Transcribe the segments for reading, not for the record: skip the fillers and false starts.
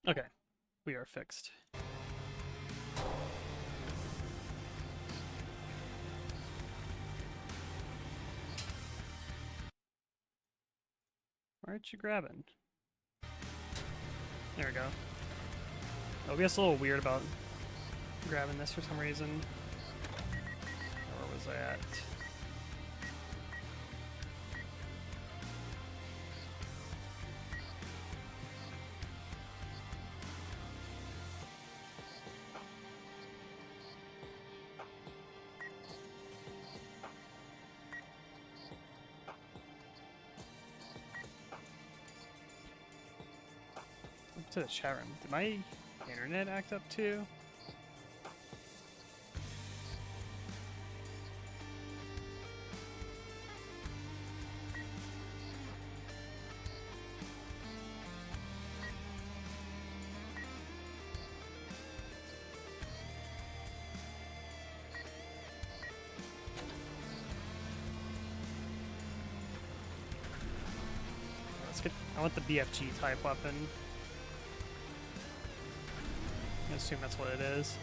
Okay, we are fixed. Why aren't you grabbing? There we go. OBS a little weird about grabbing this for some reason. Where was I at? Up to the chat room. Did my internet act up too? Let's get. I want the BFG type weapon. I assume that's what it is.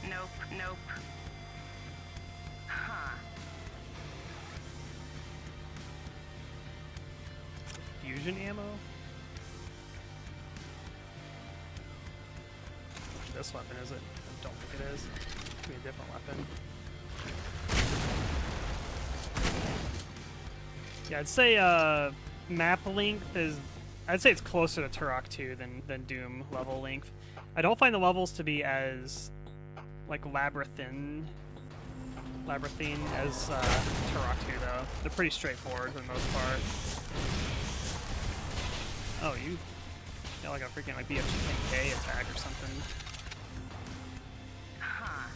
Nope, nope. Huh. Fusion ammo? This weapon is it? I don't think it is. It's gonna be a different weapon. Yeah, I'd say map length is. I'd say it's closer to Turok 2 than Doom level length. I don't find the levels to be as like labyrinthine as Turok 2 though. They're pretty straightforward for the most part. Oh, you got like a freaking like BFG 10K attack or something. Huh.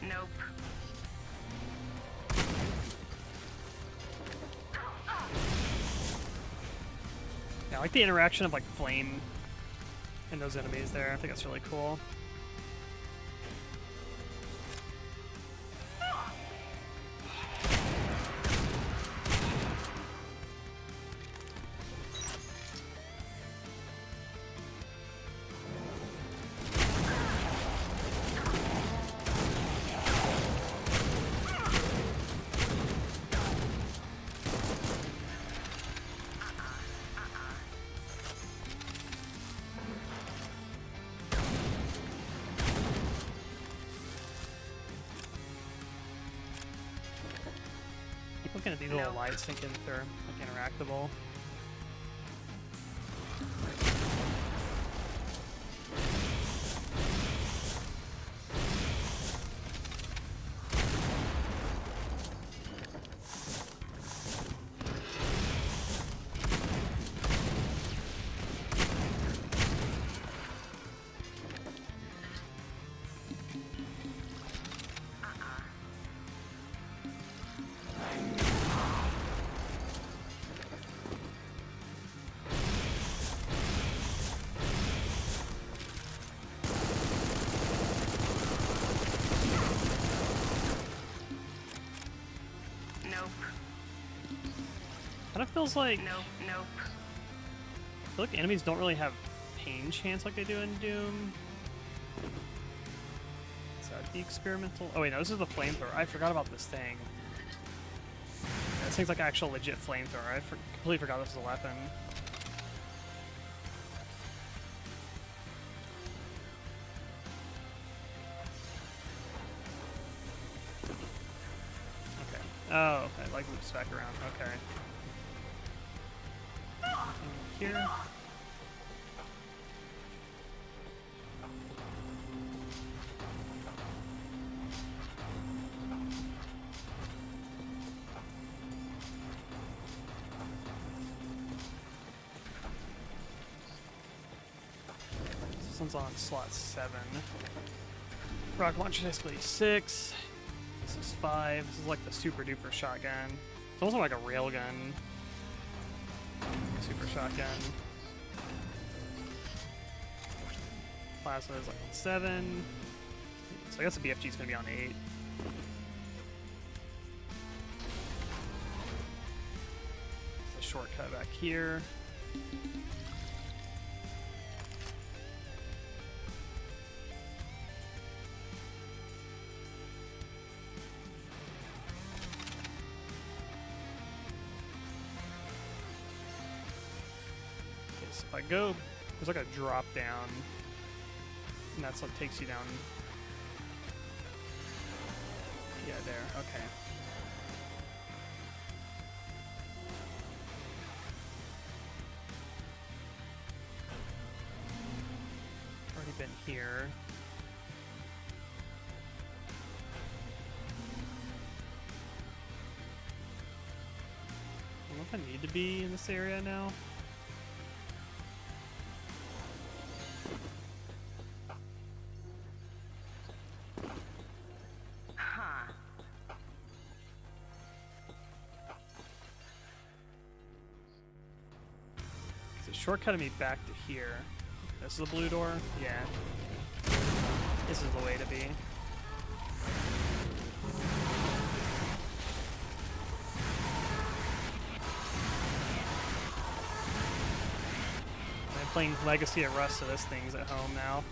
Nope. Yeah, I like the interaction of like flame and those enemies there. I think that's really cool. Looking at these little lights thinking if they're like interactable. Kind of feels like Nope, nope. I feel like enemies don't really have pain chance like they do in Doom. Is that the experimental? Oh wait, no, this is the flamethrower. I forgot about this thing. Yeah, this thing's like an actual legit flamethrower. I completely forgot this was a weapon. loops back around. Okay. And here. This one's on slot 7. Rocket launcher basically 6. This is 5. This is like the super duper shotgun. It's also like a railgun. Super shotgun. Plasma is like on 7. So I guess the BFG is going to be on 8. It's a shortcut back here. If I go, there's like a drop down, and that's what takes you down. Yeah, there, okay. Already been here. I don't know if I need to be in this area now. Shortcutting me back to here. This is the blue door? Yeah. This is the way to be. I'm playing Legacy of Rust, so this thing's at home now.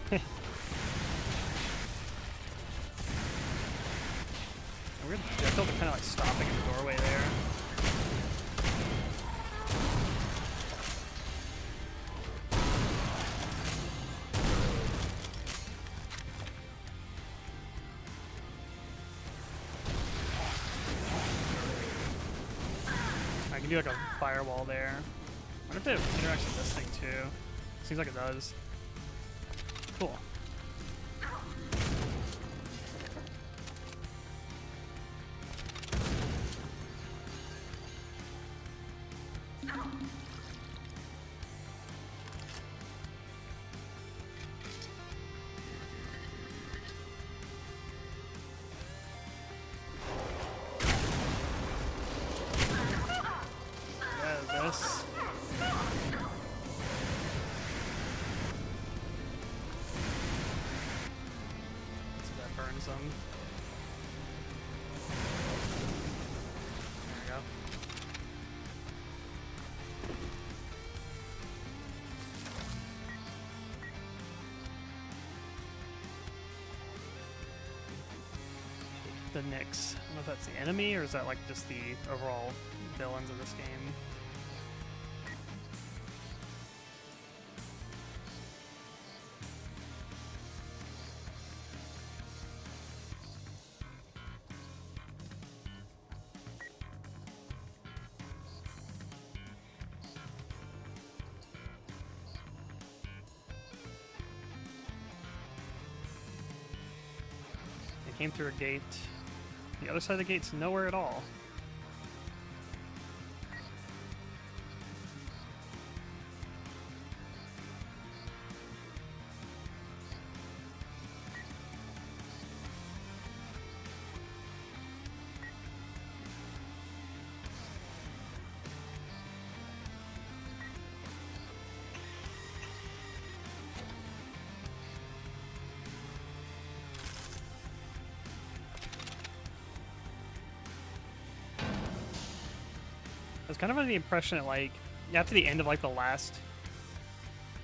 Weird projectile, kind of like stopping in the doorway there. I can do like a firewall there. I wonder if it interacts with this thing too. Seems like it does. Cool. This. So that burns them. There we go. The Nyx. I don't know if that's the enemy or is that like just the overall villains of this game. Came through a gate. The other side of the gate's nowhere at all. I was kind of under the impression that, like, after the end of, like, the last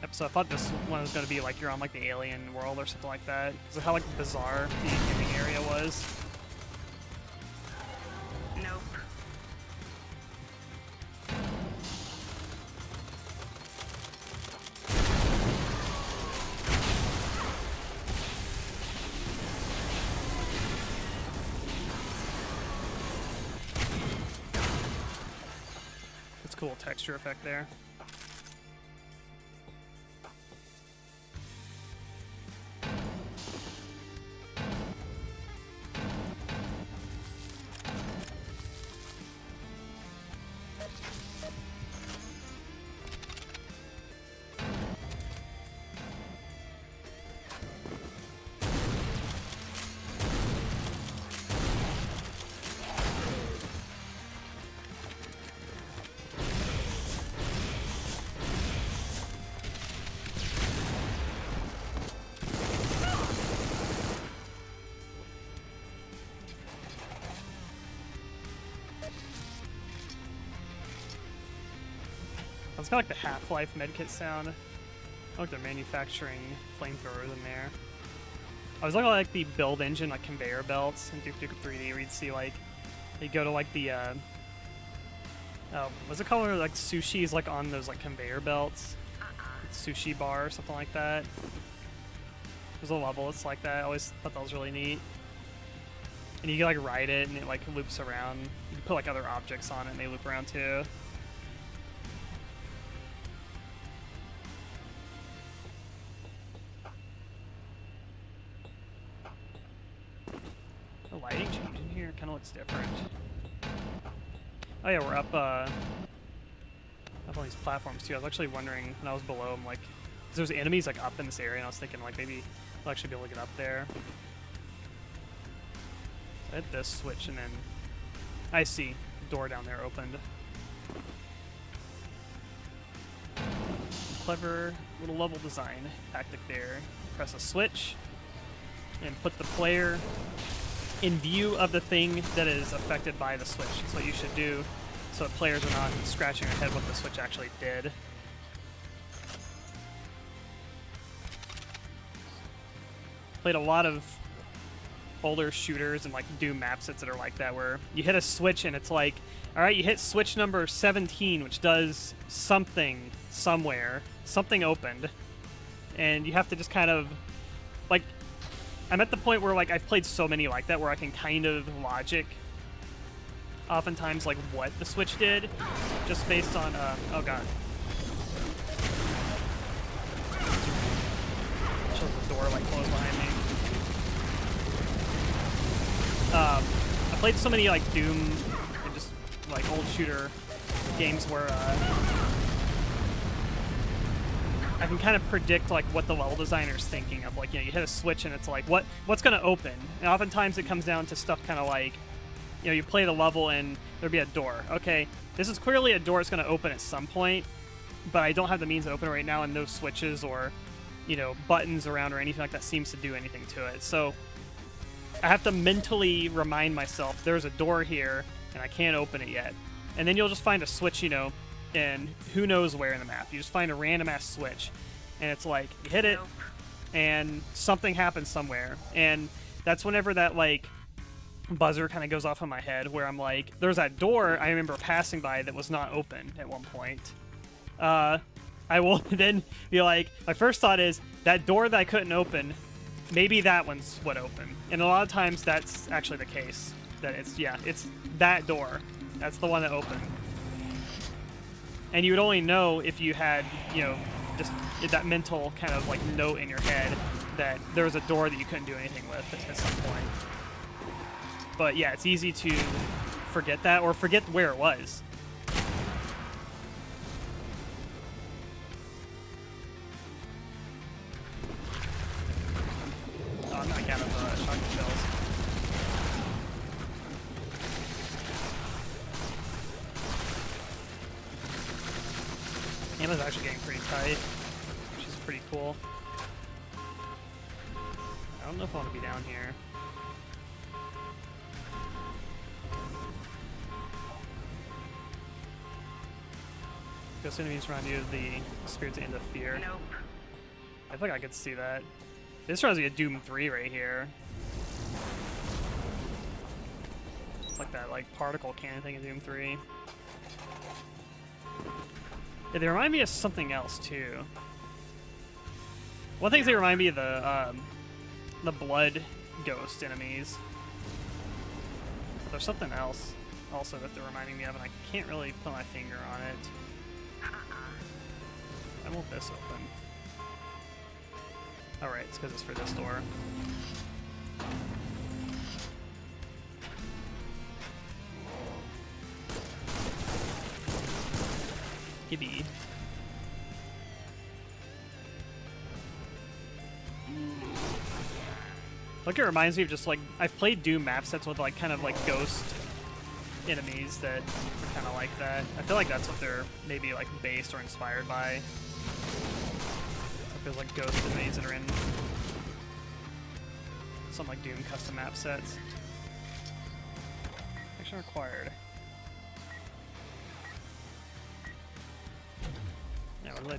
episode, I thought this one was going to be, like, you're on, like, the alien world or something like that. Because of how, like, bizarre the ending area was. Nope. Cool texture effect there. It's got like the Half-Life medkit sound. I like they're manufacturing flamethrowers in there. I was looking at like the build engine, like conveyor belts in Duke Nukem 3D, where you'd see like you go to like the what's it called? Where, like sushi's like on those like conveyor belts, sushi bar or something like that. There's a level that's like that. I always thought that was really neat. And you can like ride it, and it like loops around. You can put like other objects on it, and they loop around too. The lighting change in here kind of looks different. Oh yeah, we're up on these platforms too. I was actually wondering when I was below, I'm like, 'cause there's enemies like up in this area, and I was thinking like maybe I'll actually be able to get up there. So I hit this switch, and then I see the door down there opened. Clever little level design tactic there. Press a switch and put the player in view of the thing that is affected by the switch. That's what you should do, so that players are not scratching their head what the switch actually did. Played a lot of older shooters and like Doom map sets that are like that, where you hit a switch and it's like, all right, you hit switch number 17, which does something somewhere, something opened, and you have to just kind of like, I'm at the point where like I've played so many like that where I can kind of logic oftentimes like what the switch did, just based on oh god. Shows the door like closed behind me. I played so many like Doom and just like old shooter games where I can kind of predict like what the level designer's thinking of. Like, you know, you hit a switch and it's like, what's gonna open? And oftentimes it comes down to stuff kind of like, you know, you play the level and there'd be a door. Okay, this is clearly a door that's gonna open at some point, but I don't have the means to open it right now, and no switches or, you know, buttons around or anything like that seems to do anything to it. So I have to mentally remind myself there's a door here and I can't open it yet. And then you'll just find a switch, you know, and who knows where in the map. You just find a random ass switch, and it's like you hit it and something happens somewhere, and that's whenever that like buzzer kind of goes off in my head, where I'm like, there's that door I remember passing by that was not open at one point. I will then be like, my first thought is that door that I couldn't open, maybe that one's what opened. And a lot of times that's actually the case, that it's that door, that's the one that opened. And you would only know if you had, you know, just that mental kind of like note in your head that there was a door that you couldn't do anything with at some point. But yeah, it's easy to forget that, or forget where it was. Oh, I'm not out of shotgun shells. Ammo's actually getting pretty tight, which is pretty cool. I don't know if I want to be down here. Ghost enemies around you, the spirits end of fear. Nope. I feel like I could see that. This reminds me of Doom 3 right here. It's like that like particle cannon thing in Doom 3. Yeah, they remind me of something else too. One thing is they remind me of the blood ghost enemies. But there's something else. also that they're reminding me of, and I can't really put my finger on it. Why won't this open? Alright, it's because it's for this door. Gibby. Like, it reminds me of just like, I've played Doom map sets with like kind of like ghost enemies that are kind of like that. I feel like that's what they're maybe like based or inspired by. It feels like ghost enemies that are in some like Doom custom map sets. Action required. Yeah, what did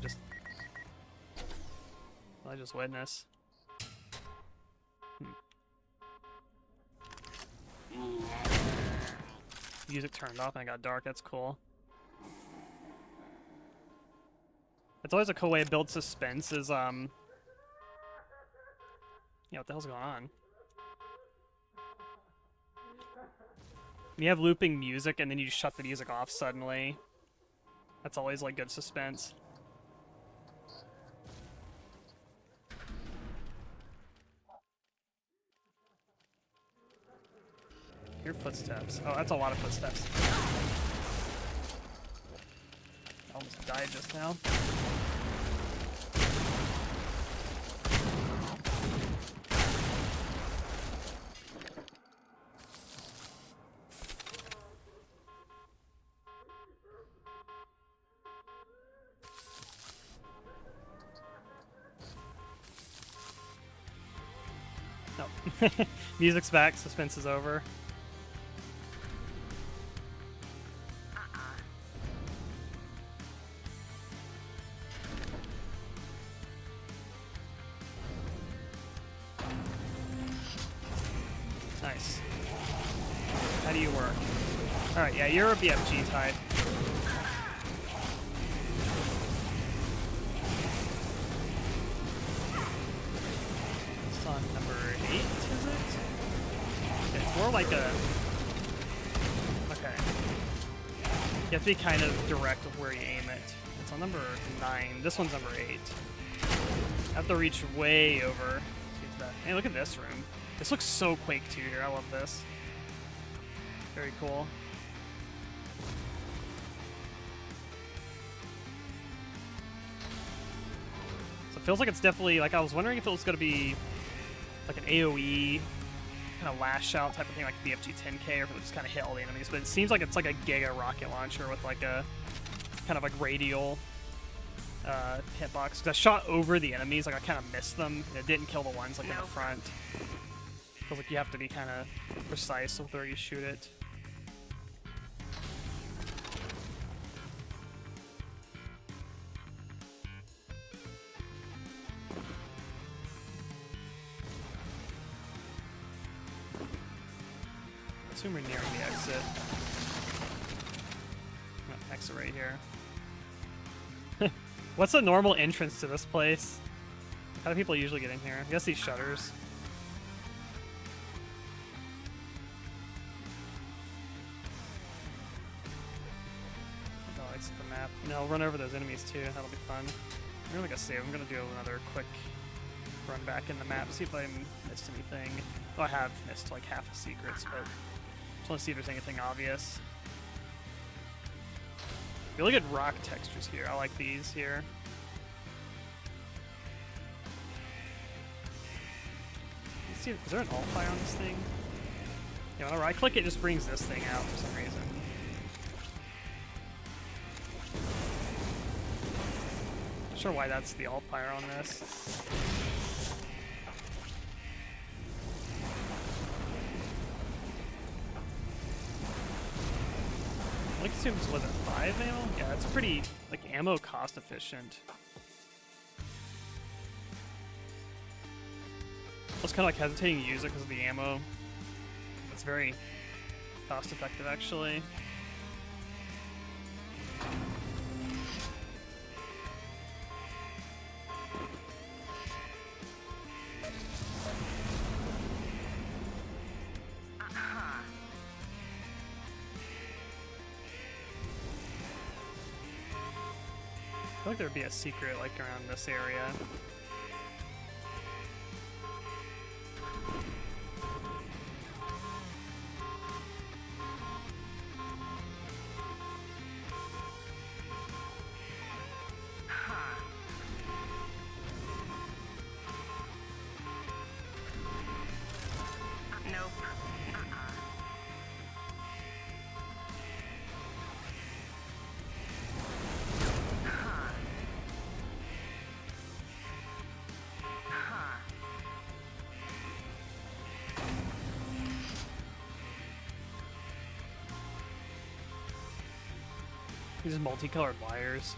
I just witness? Music turned off and it got dark, that's cool. It's always a cool way to build suspense is, yeah, what the hell's going on? You have looping music and then you just shut the music off suddenly. That's always like good suspense. Hear footsteps. Oh, that's a lot of footsteps. I almost died just now. No. Music's back, suspense is over. Nice. How do you work? Alright, yeah, you're a BFG type. It's on number 8, is it? It's more like a... Okay. You have to be kind of direct with where you aim it. It's on number 9. This one's number 8. I have to reach way over. Hey, look at this room. This looks so Quake 2 here. I love this. Very cool. So it feels like it's definitely, like, I was wondering if it was going to be like an AoE kind of lash out type of thing, like BFG 10K, or if it would just kind of hit all the enemies. But it seems like it's like a Giga rocket launcher with like a kind of like radial hitbox. Because I shot over the enemies, like I kind of missed them, and it didn't kill the ones like in the front. Feels like you have to be kind of precise with where you shoot it. I assume we're nearing the exit. Oh, exit right here. What's the normal entrance to this place? How do people usually get in here? I guess these shutters. The map. No, run over those enemies too. That'll be fun. I'm gonna make a save. I'm gonna do another quick run back in the map, see if I missed anything. Oh, I have missed like half the secrets, but just want to see if there's anything obvious. Really good rock textures here. I like these here. Let's see, is there an alt fire on this thing? Yeah, when I right click, it just brings this thing out for some reason. Not sure why that's the alt fire on this. I like to assume it's, was it 5 ammo? Yeah, it's pretty, like, ammo cost efficient. I was kind of like hesitating to use it because of the ammo. It's very cost effective, actually. feel like there'd be a secret like around this area. These multicolored wires.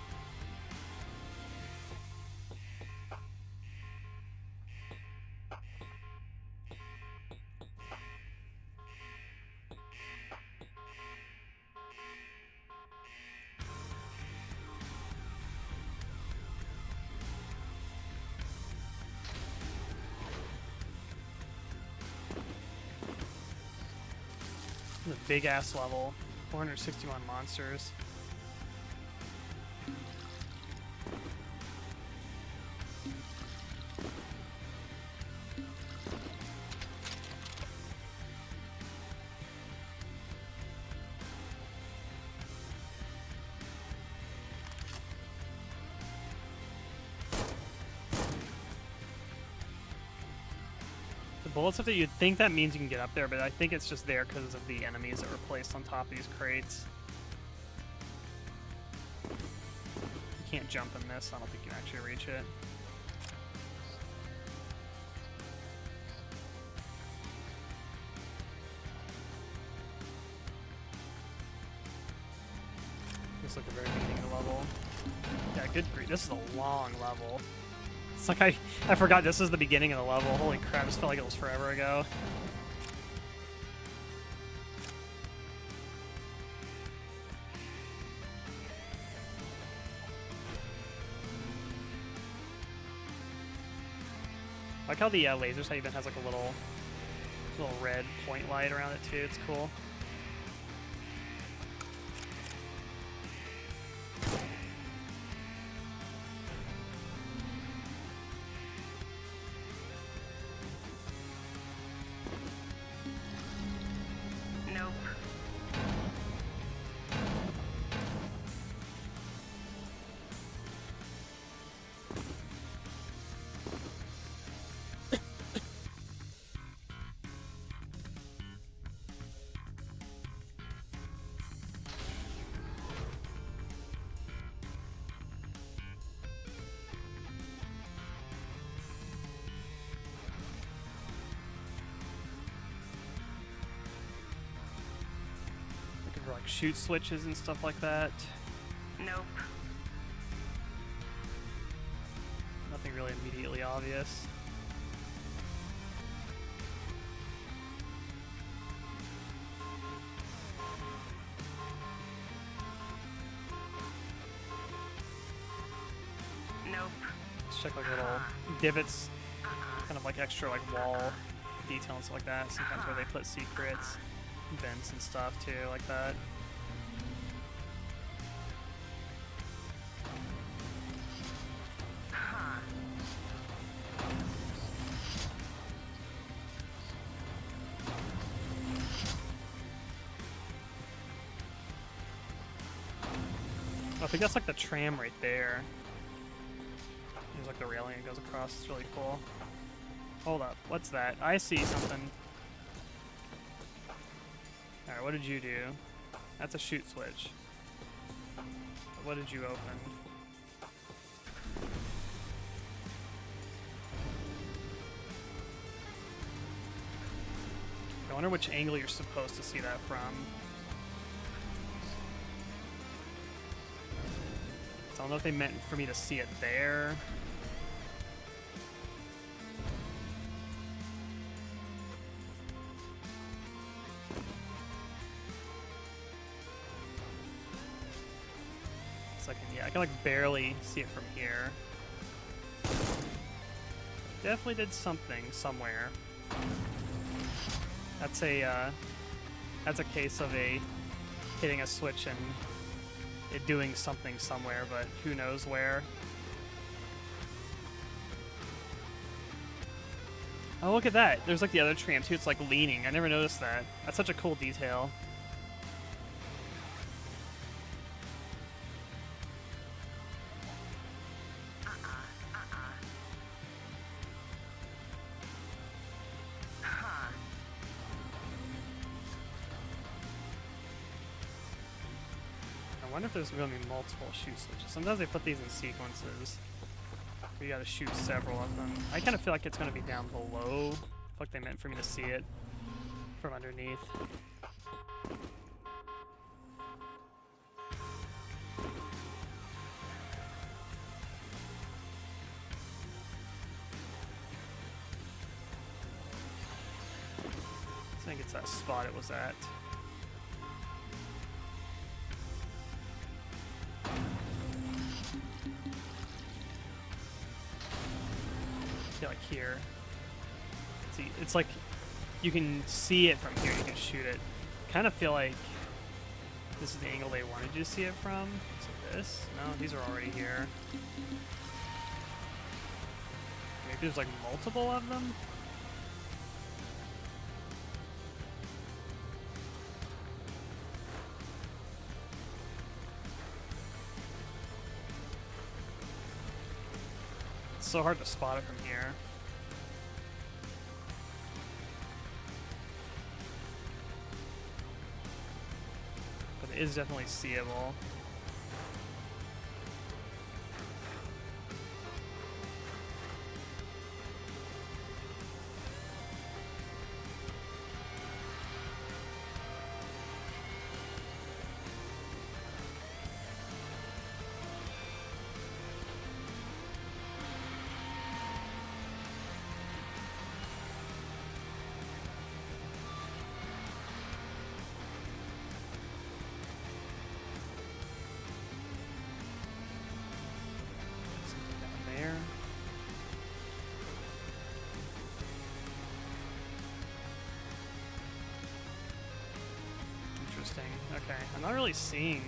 This is a big ass level. 461 monsters. Bullets up there, you'd think that means you can get up there, but I think it's just there because of the enemies that were placed on top of these crates. You can't jump in this, I don't think you can actually reach it. This is like the very beginning of the level. Yeah, good grief, this is a long level. It's like I forgot this is the beginning of the level. Holy crap, this felt like it was forever ago. I like how the laser sight even has like a little red point light around it too. It's cool. Like shoot switches and stuff like that. Nope. Nothing really immediately obvious. Nope. Let's check like little divots, kind of like extra like wall detail and stuff like that. Sometimes where they put secrets. Vents and stuff too, like that. I think that's like the tram right there. There's like the railing that goes across. It's really cool. Hold up, what's that? I see something. Alright, what did you do? That's a shoot switch. What did you open? I wonder which angle you're supposed to see that from. So I don't know if they meant for me to see it there. I can like barely see it from here. Definitely did something somewhere. That's a case of hitting a switch and it doing something somewhere, but who knows where. Oh, look at that. There's like the other tram too. It's like leaning. I never noticed that. That's such a cool detail. I wonder if there's going to be multiple shoot switches. Sometimes they put these in sequences. You gotta shoot several of them. I kind of feel like it's going to be down below. I feel like they meant for me to see it from underneath. I think it's that spot it was at. Like here. See, it's like you can see it from here, you can shoot it. Kind of feel like this is the angle they wanted you to see it from. So this? No, these are already here. Maybe there's like multiple of them? It's so hard to spot it from here. But it is definitely seeable. Okay, I'm not really seeing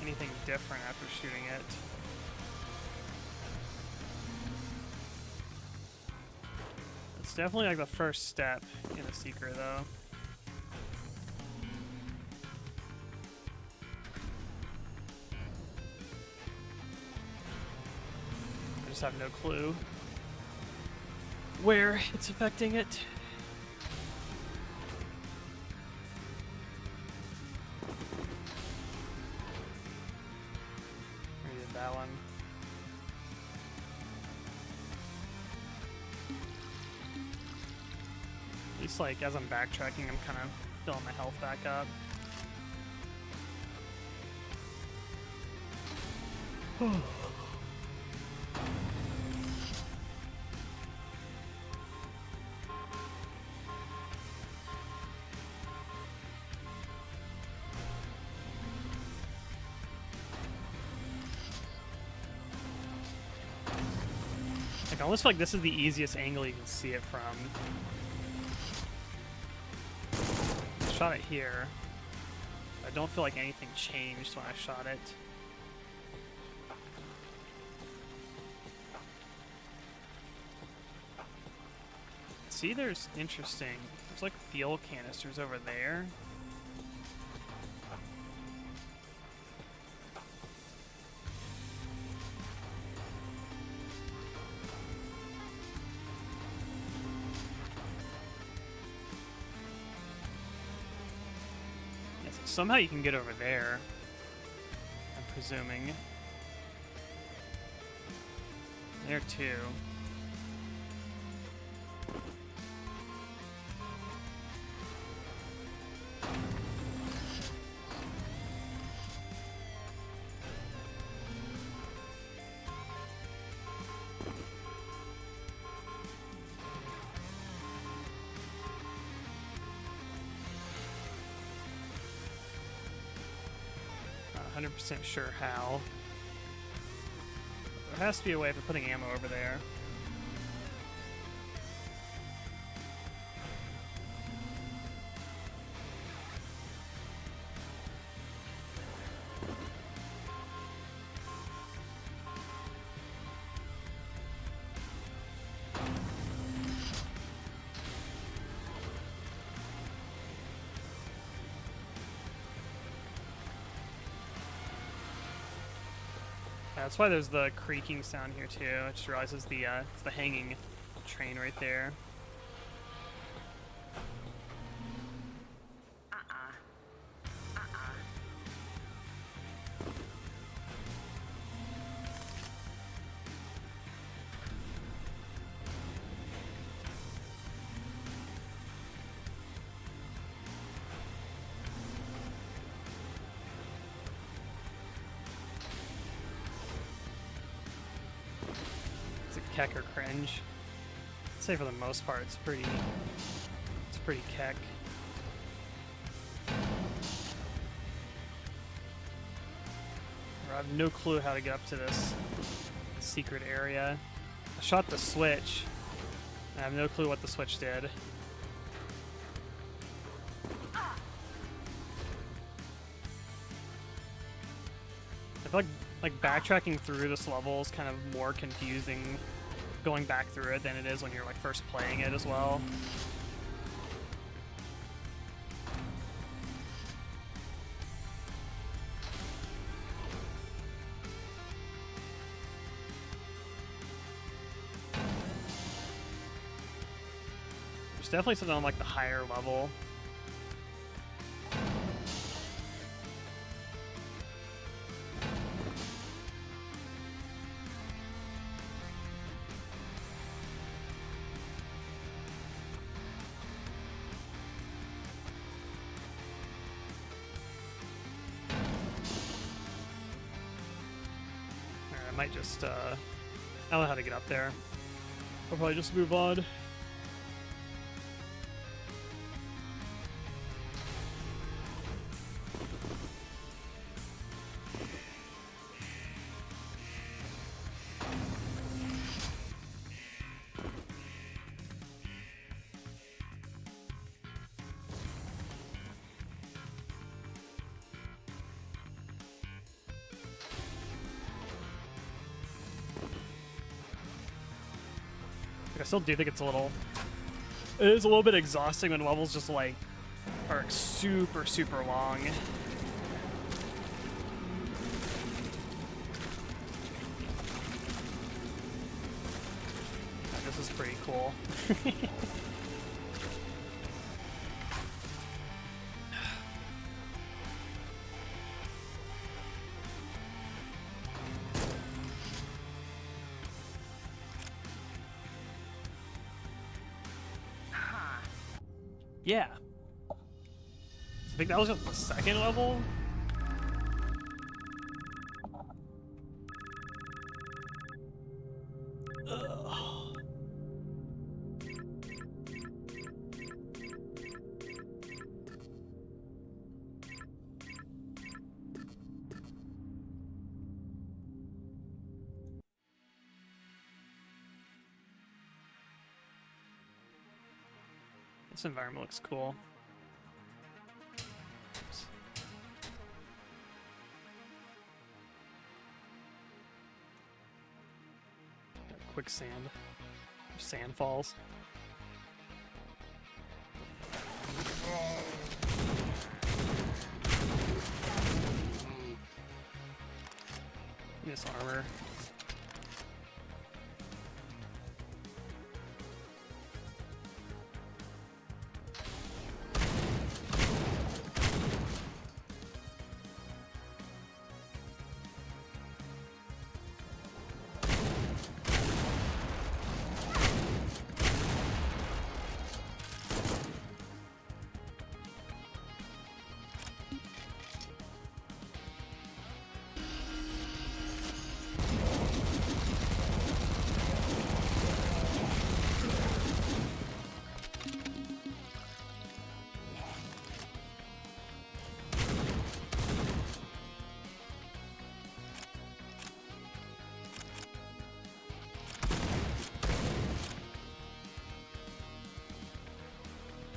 anything different after shooting it. It's definitely like the first step in a secret, though. I just have no clue where it's affecting it. That one. At least, like, as I'm backtracking, I'm kind of filling my health back up. I almost feel like this is the easiest angle you can see it from. I shot it here. I don't feel like anything changed when I shot it. See, there's interesting. There's like fuel canisters over there. Somehow you can get over there, I'm presuming. There too. Not 100% sure how. There has to be a way for putting ammo over there. That's why there's the creaking sound here too. I just realized it's the hanging train right there. Keck or cringe. I'd say for the most part it's pretty keck. I have no clue how to get up to this secret area. I shot the switch. I have no clue what the switch did. I feel like backtracking through this level is kind of more confusing going back through it than it is when you're like first playing it as well. There's definitely something on like the higher level. I might just, I don't know how to get up there. I'll probably just move on. I still do think it is a little bit exhausting when levels just like are super long. This is pretty cool. Yeah. I think that was just the second level. Ugh. This environment looks cool. Oops. Got quicksand. Sand falls. Miss armor.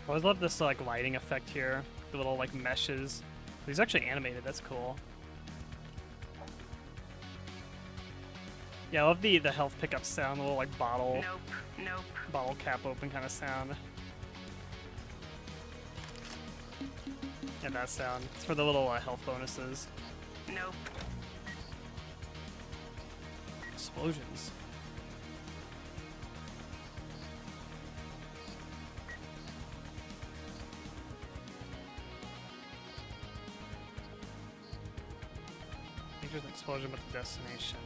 I always love this like lighting effect here. The little like meshes. He's actually animated, that's cool. Yeah, I love the health pickup sound, the little like bottle bottle cap open kind of sound. And that sound. It's for the little health bonuses. Explosions. There's an explosion with the destination.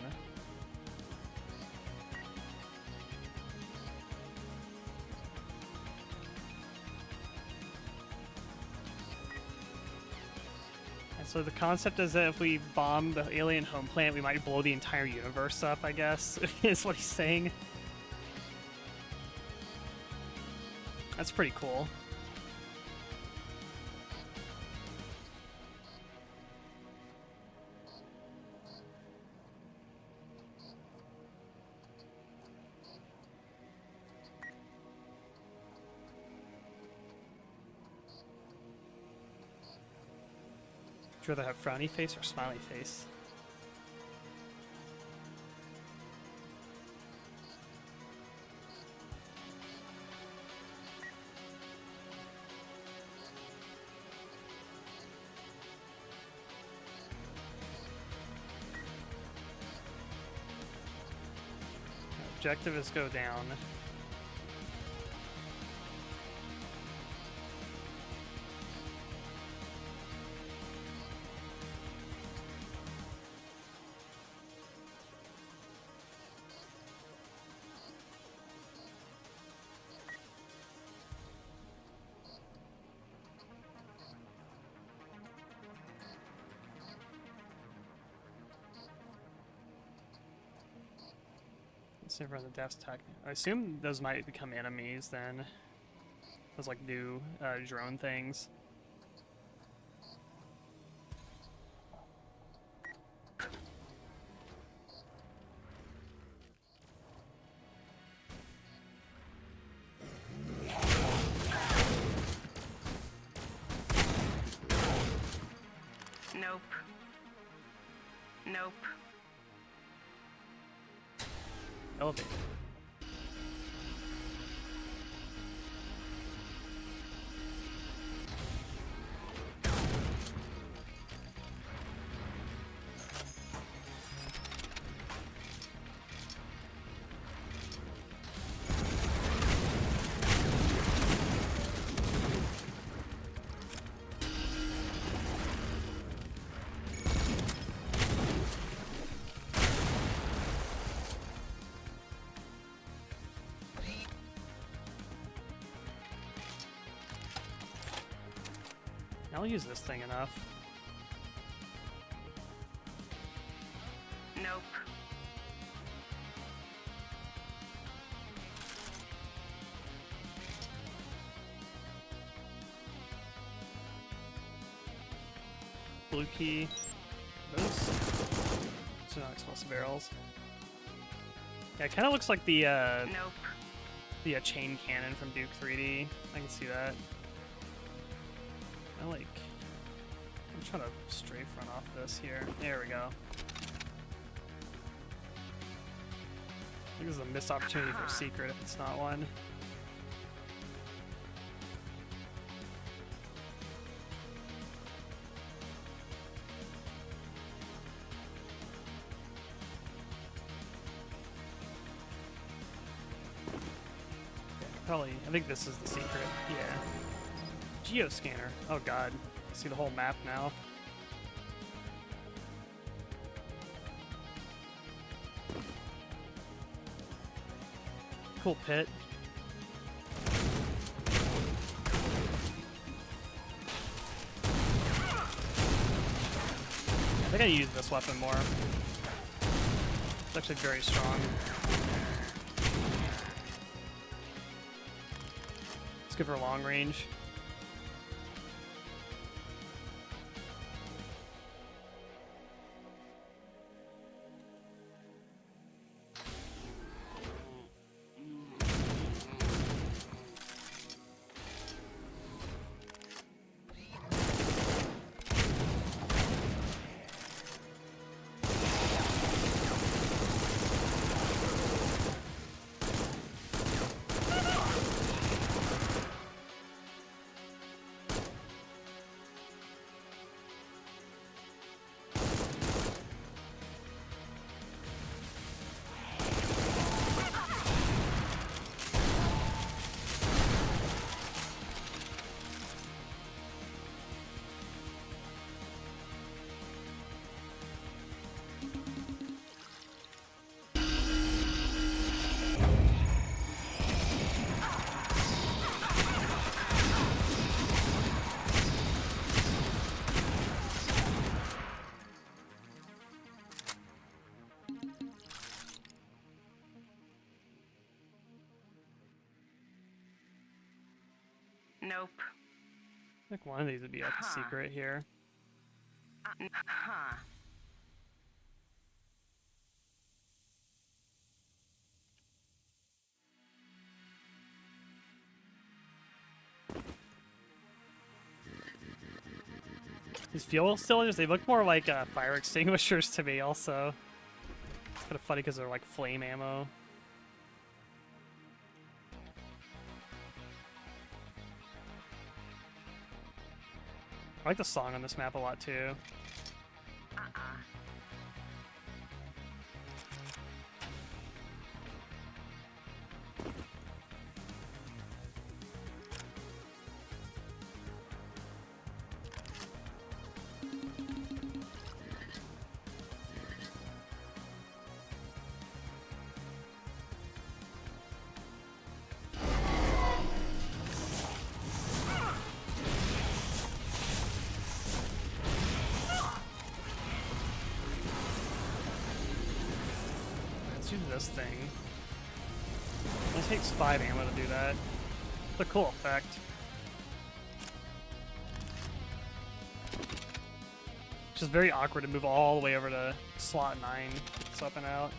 And so the concept is that if we bomb the alien home planet, we might blow the entire universe up, I guess, is what he's saying. That's pretty cool. Would you rather have frowny face or smiley face? Objective is go down. See if the devs attack. I assume those might become enemies then. Those like new drone things. Nope. Nope. Elevate. I'll use this thing enough. Nope. Blue key. Those. So not explosive barrels. Yeah, it kind of looks like the Nope. the chain cannon from Duke 3D. I can see that. I'm trying to strafe run off this here. There we go. I think this is a missed opportunity for a secret if it's not one. Probably, I think this is the secret. Yeah. Geoscanner. Oh god. I see the whole map now. Cool pit. I think I use this weapon more. It's actually very strong. It's good for long range. Nope. I think one of these would be like a secret here. Huh. These fuel cylinders, they look more like fire extinguishers to me also. It's kind of funny because they're like flame ammo. I like the song on this map a lot too. Let's do this thing. It takes 5 ammo to do that. It's a cool effect. It's just very awkward to move all the way over to slot 9. It's up and out.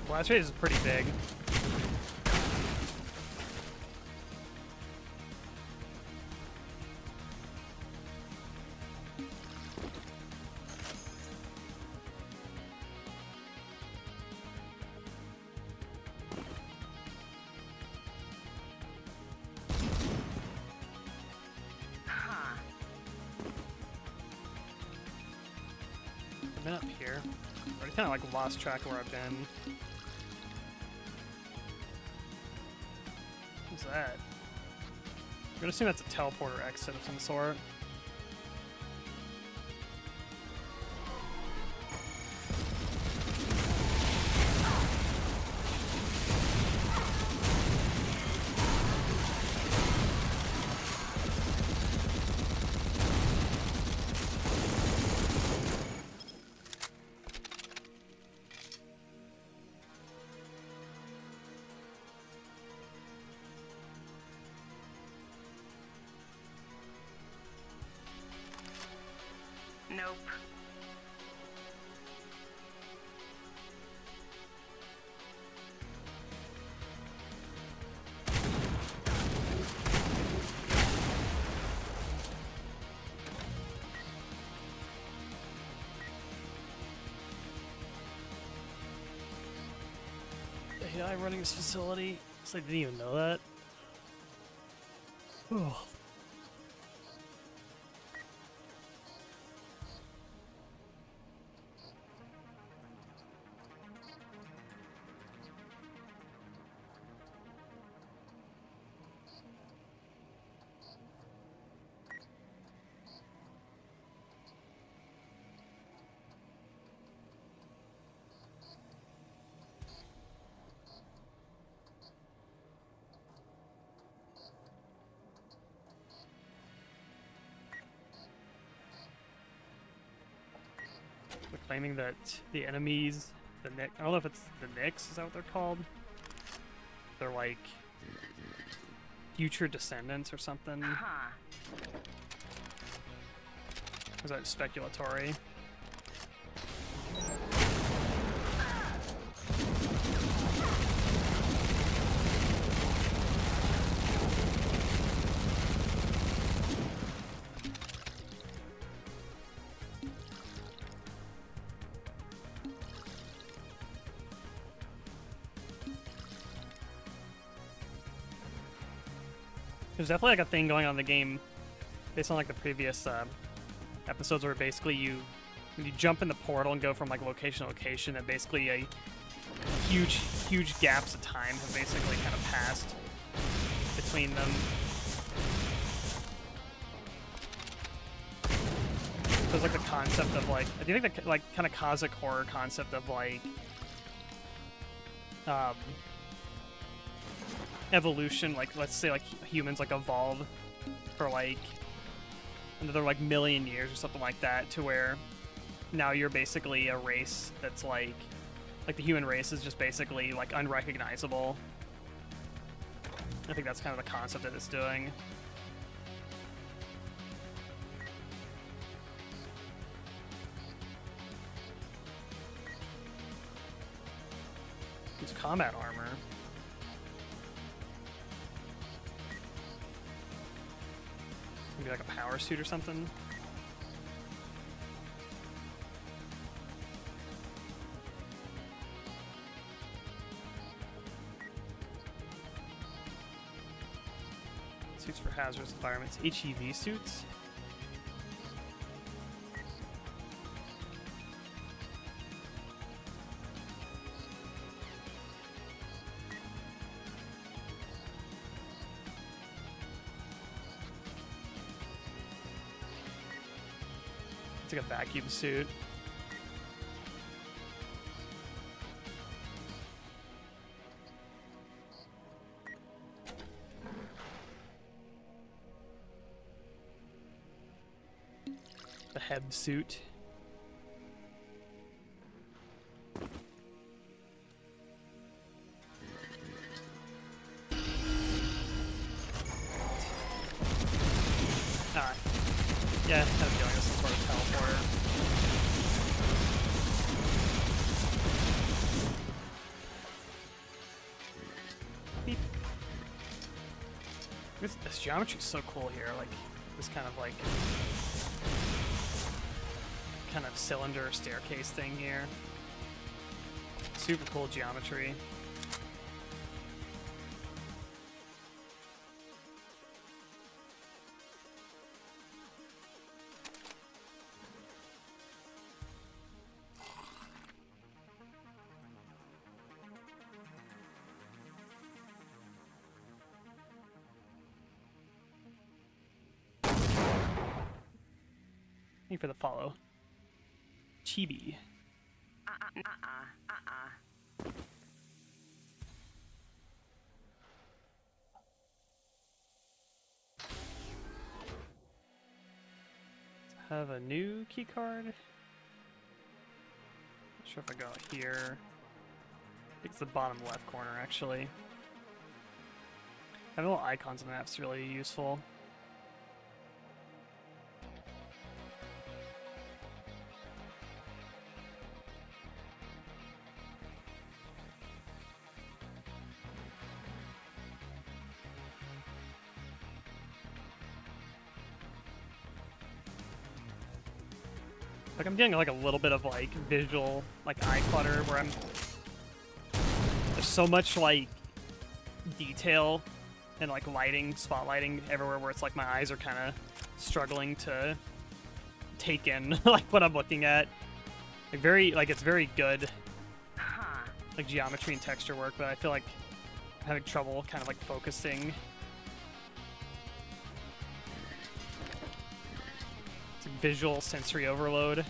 Blast rate is pretty big. I've been up here. I already kind of like lost track of where I've been. What's that? I'm gonna assume that's a teleporter exit of some sort. Nope. The AI running this facility. It's like, I didn't even know that. Oh. They're claiming that the enemies, I don't know if it's the Nyx, is that what they're called? They're like future descendants or something. Or is that speculatory? There's definitely like a thing going on in the game based on like the previous episodes where basically when you jump in the portal and go from like location to location, that basically a huge gaps of time have basically kind of passed between them. concept of like, I do think the like kind of cosmic horror concept of like evolution, like let's say like humans like evolve for like another like million years or something like that, to where now you're basically a race that's like the human race is just basically like unrecognizable. I think that's kind of the concept that it's doing. It's combat armor. Maybe like a power suit or something. Suits for hazardous environments. HEV suits? It's like a vacuum suit. The Heb suit. Ah. Yeah, I have a feeling this is sort of teleporter. Beep. This geometry is so cool here, like this kind of like cylinder staircase thing here. Super cool geometry. Thank you for the follow. Chibi. Have a new key card. Not sure if I go here. I think it's the bottom left corner actually. Having little icons on the map's really useful. Like I'm getting like a little bit of like visual like eye clutter where there's so much like detail and like lighting, spotlighting everywhere where it's like my eyes are kind of struggling to take in like what I'm looking at. Like it's very good like geometry and texture work, but I feel like I'm having trouble kind of like focusing. Visual sensory overload.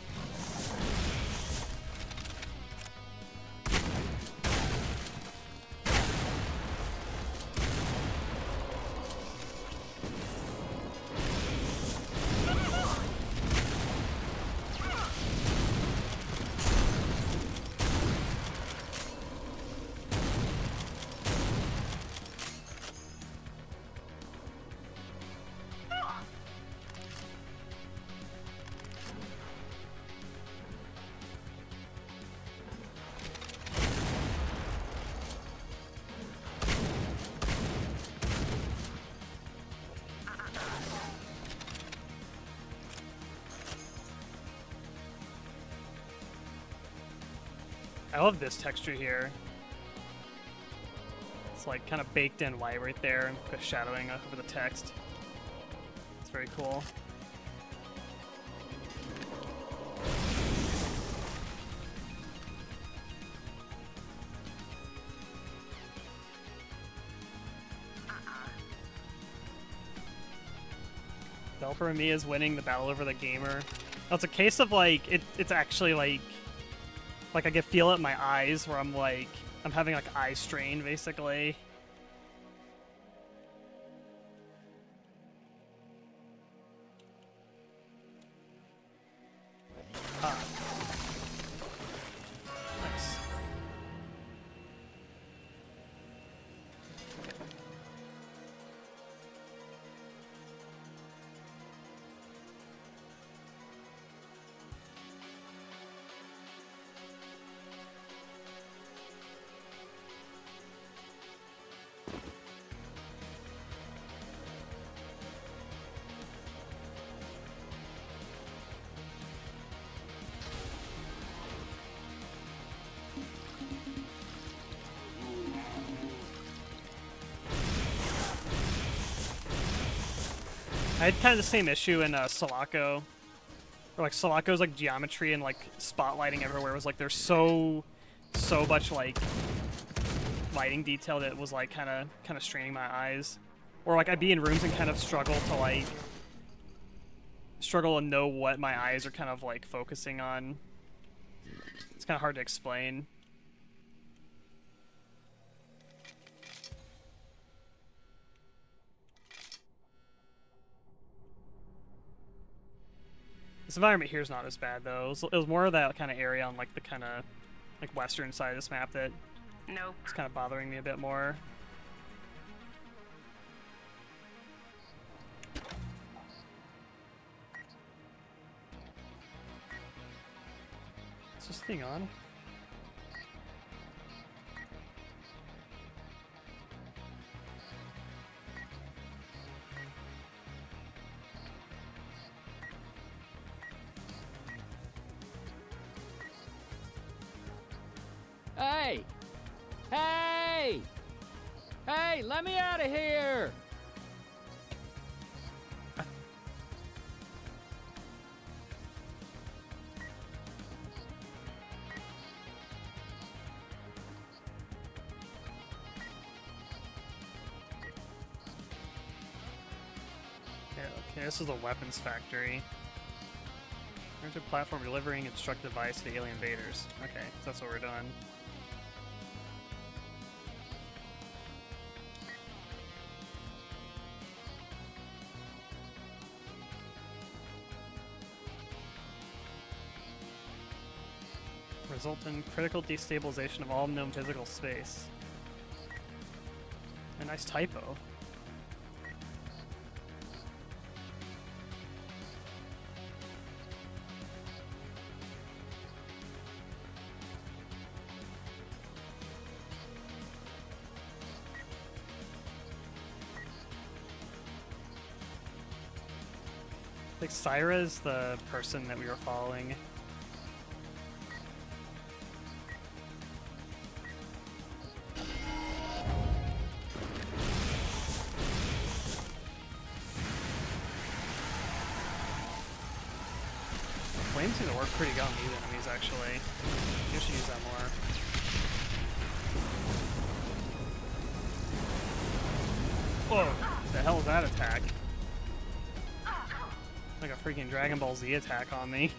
I love this texture here. It's like kind of baked in white right there and put shadowing over the text. It's very cool. Developer and me is winning the battle over the gamer. It's a case of like it's actually like I can feel it in my eyes where I'm like I'm having like eye strain basically. Ah. Nice. I had kind of the same issue in Sulaco. Or like Sulaco's like geometry and like spotlighting everywhere was like there's so much like lighting detail that it was like kind of straining my eyes. Or like I'd be in rooms and kind of struggle to know what my eyes are kind of like focusing on. It's kind of hard to explain. This environment here is not as bad though. It was more of that kind of area on like the kind of like western side of this map that Nope. is kind of bothering me a bit more. Is this thing on? Hey! Hey! Hey, let me out of here! Yeah, okay, this is the weapons factory. There's a platform delivering a destructive device to the alien invaders. Okay, so that's what we're doing. Result in critical destabilization of all known physical space. A nice typo. Like Syra is the person that we were following. Flames seem to work pretty good on these enemies, actually. You should use that more. Whoa! The hell is that attack? Like a freaking Dragon Ball Z attack on me.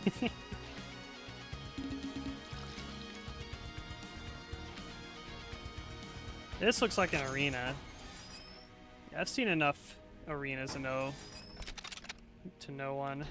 This looks like an arena. Yeah, I've seen enough arenas to know one.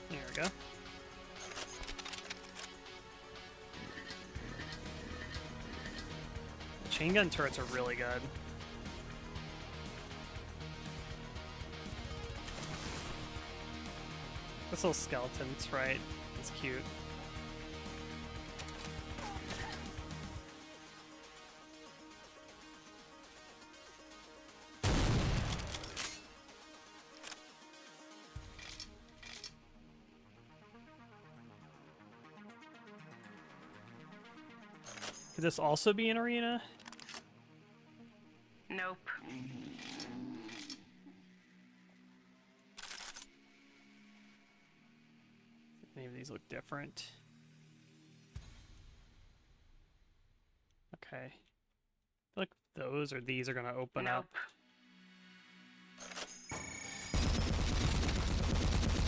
There we go. Chain gun turrets are really good. This little skeleton's right. It's cute. Could this also be an arena? Nope. Nope. Maybe these look different. Okay. I feel like those or these are gonna open Nope. up.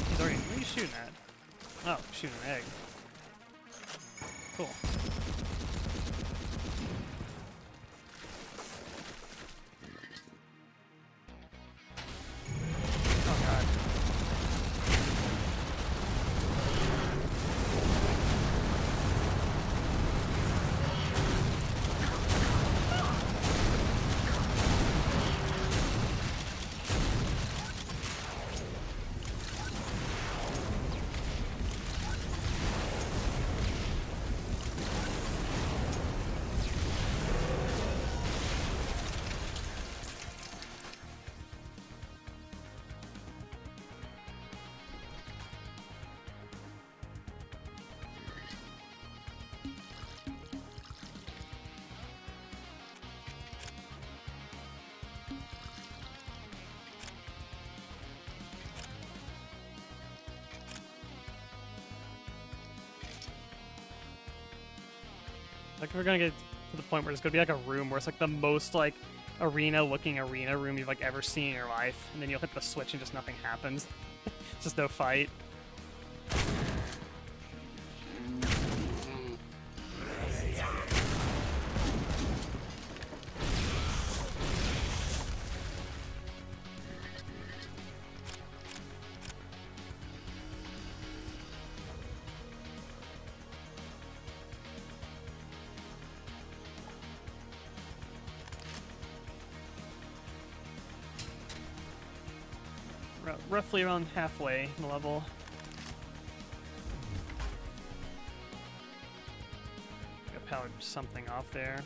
He's already. What are you shooting at? Oh, shooting an egg. Cool. Oh god. Like we're gonna get to the point where it's gonna be like a room where it's like the most like arena-looking arena room you've like ever seen in your life, and then you'll hit the switch and just nothing happens. Just no fight. Roughly around halfway in the level. I powered something off there.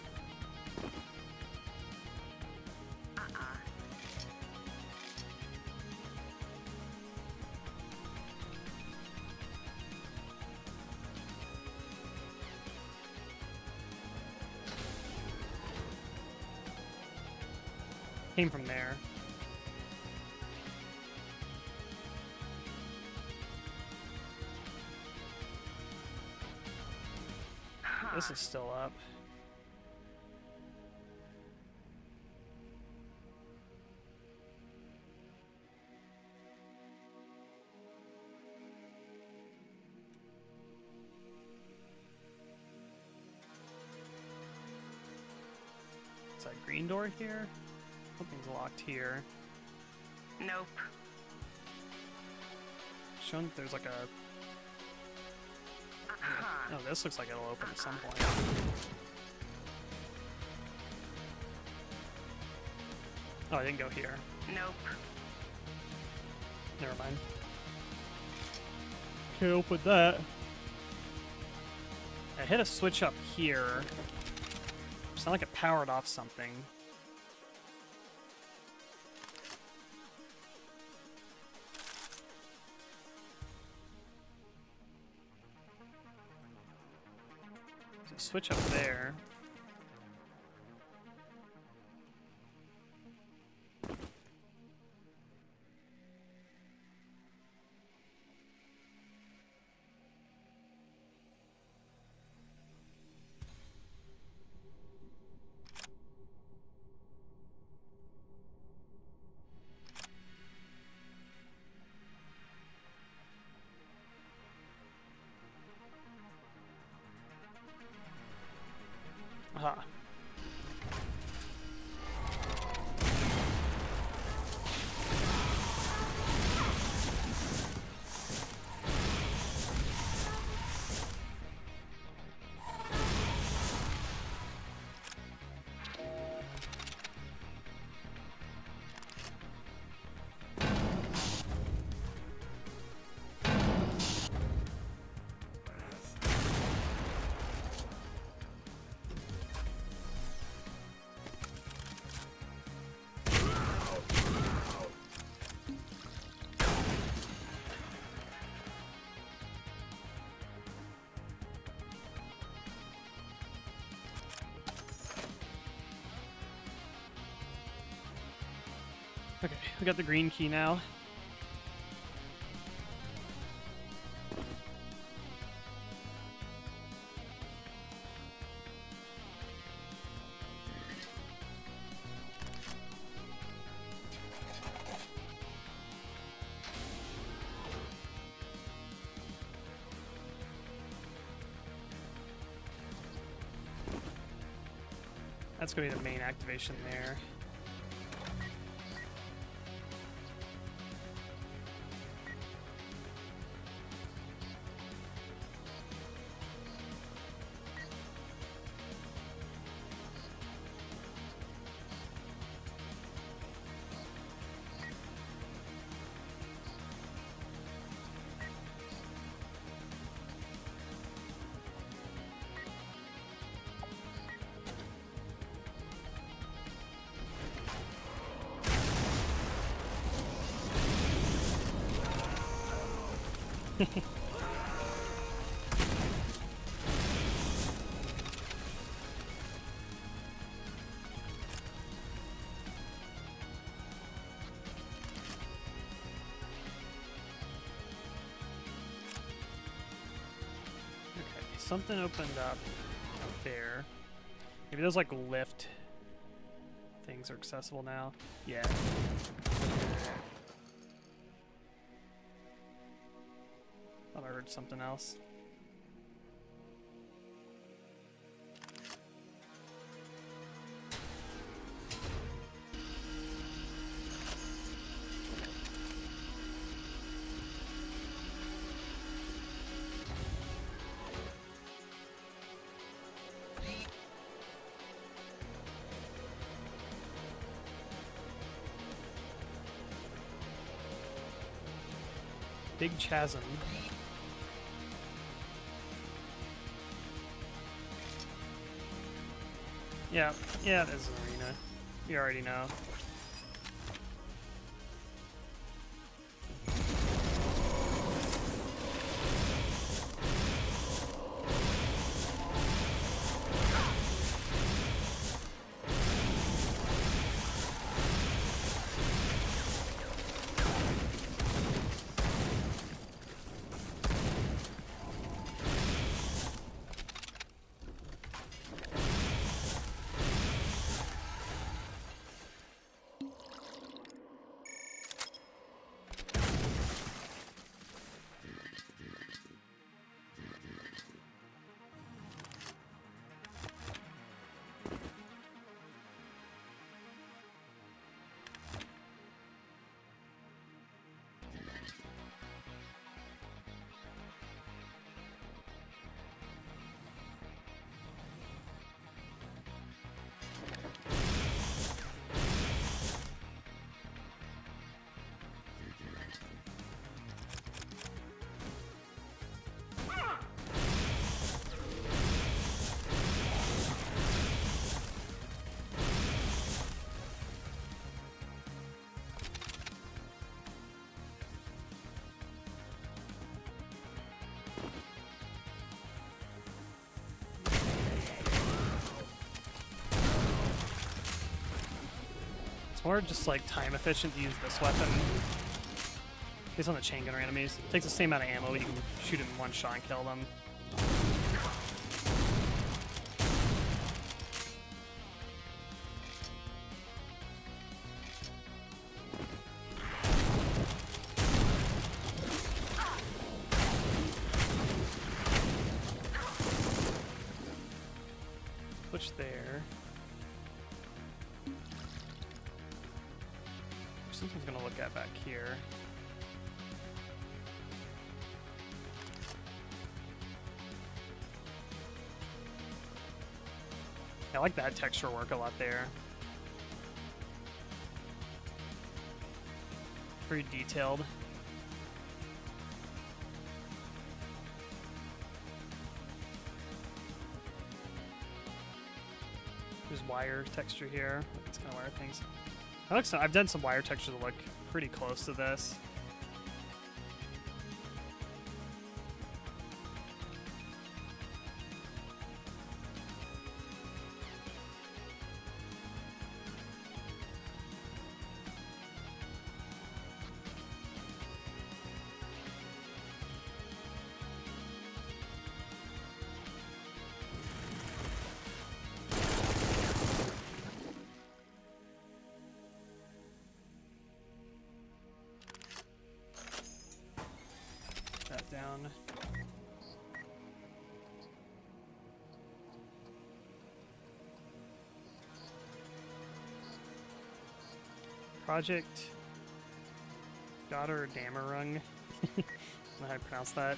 Came from there. This is still up. Is that green door here? Something's locked here. Nope. Showing that there's like a... Oh, this looks like it'll open at some point. Oh, I didn't go here. Nope. Never mind. Okay, open that. I hit a switch up here. It's not like it powered off something. There's a switch up there. Aha. Okay, we got the green key now. That's going to be the main activation there. Something opened up there. Maybe those like lift things are accessible now. Yeah. Thought I heard something else. Big chasm. Yeah, it is an arena. You already know. Or just like time efficient to use this weapon. Based on the chain gunner enemies. It takes the same amount of ammo, but you can shoot it in one shot and kill them. Switch there. Something's gonna look at back here. I like that texture work a lot there. Very detailed. There's wire texture here. It's kind of wire things. I've done some wire textures that look pretty close to this. down. Project Gotterdammerung. I don't know how to pronounce that.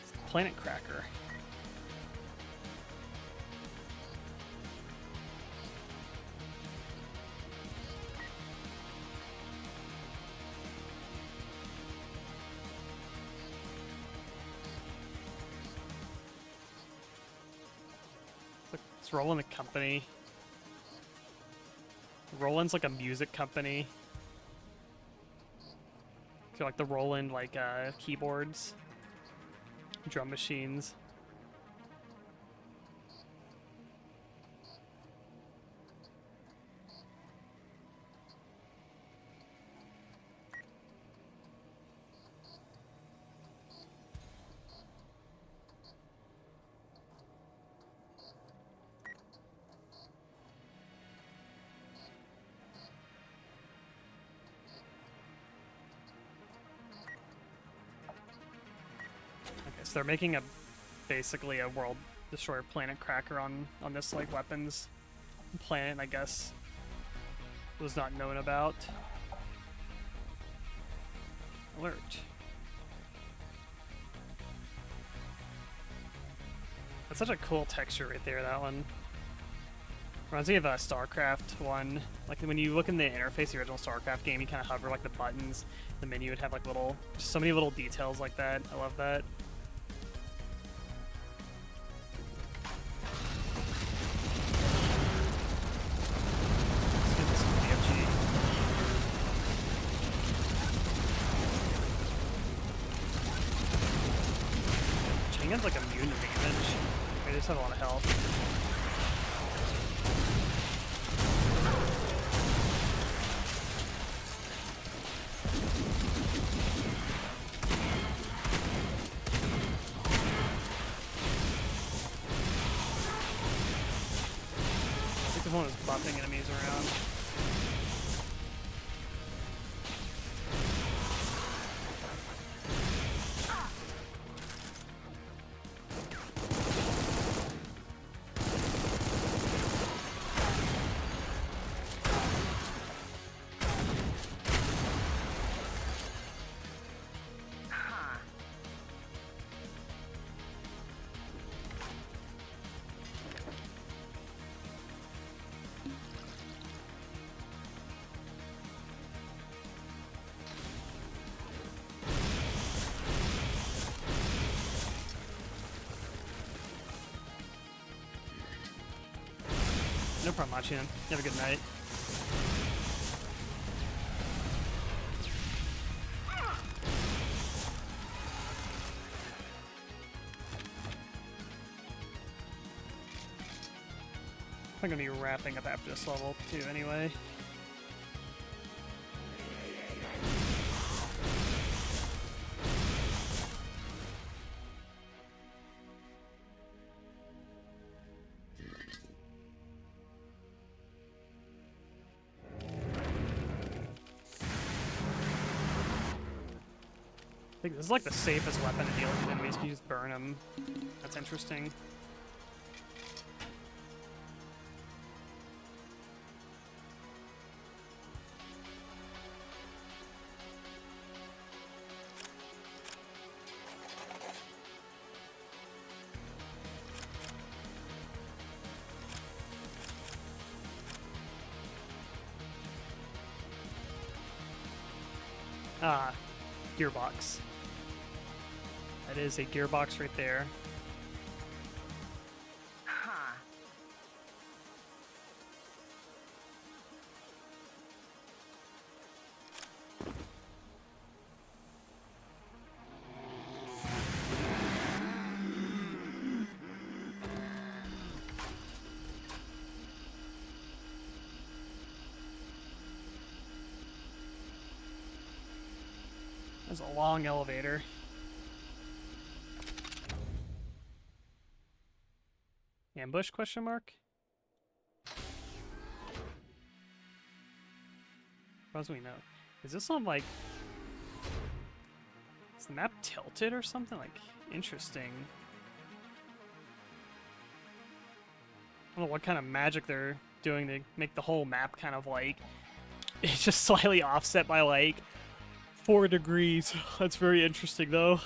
It's the Planet Cracker. It's Roland the company. Roland's like a music company. So like the Roland like keyboards, drum machines. So they're making basically a world destroyer planet cracker on this like weapons planet, I guess was not known about. Alert. That's such a cool texture right there, that one. Reminds me of a StarCraft one. Like when you look in the interface, the original StarCraft game, you kind of hover like the buttons. The menu would have like just so many little details like that. I love that. Chaingun's like immune to damage. They just have a lot of health. I think this one is buffing enemies around. No problem, Machin. You have a good night. I'm gonna be wrapping up after this level too, anyway. I think this is like the safest weapon to deal with enemies. You just burn them. That's interesting. Ah, gearbox. That is a gearbox right there. Huh. There's a long elevator. Ambush question mark? far as we know. Is this on, like... Is the map tilted or something? Like, interesting. I don't know what kind of magic they're doing to make the whole map kind of, like... It's just slightly offset by, like, 4 degrees. That's very interesting, though.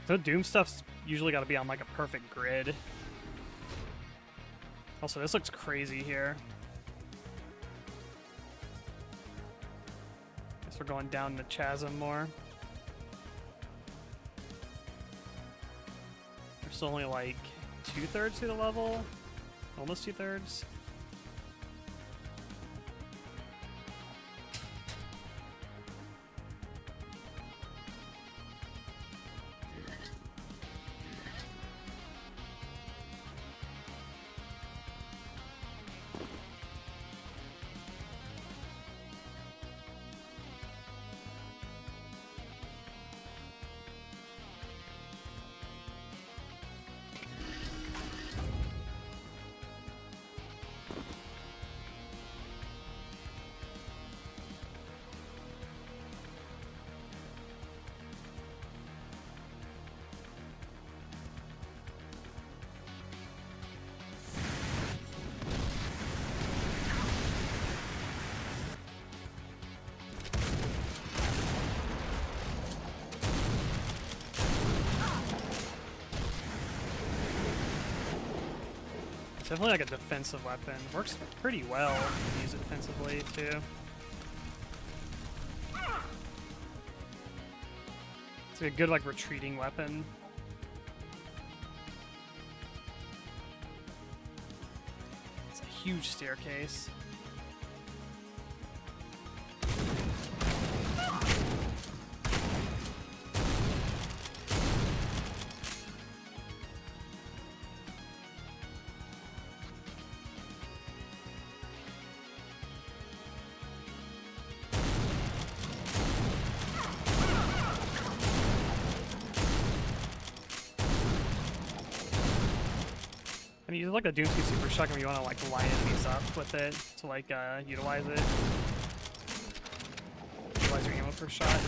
So Doom stuff's usually got to be on, like, a perfect grid. Also, this looks crazy here. Guess we're going down the chasm more. We're still only, like, 2/3 through the level. Almost 2/3. It's definitely like a defensive weapon. Works pretty well when you use it defensively, too. It's a good, like, retreating weapon. It's a huge staircase. I mean, use like a Doomsday Super Shotgun when you want to like line enemies up with it to like utilize it. Utilize your ammo per shot.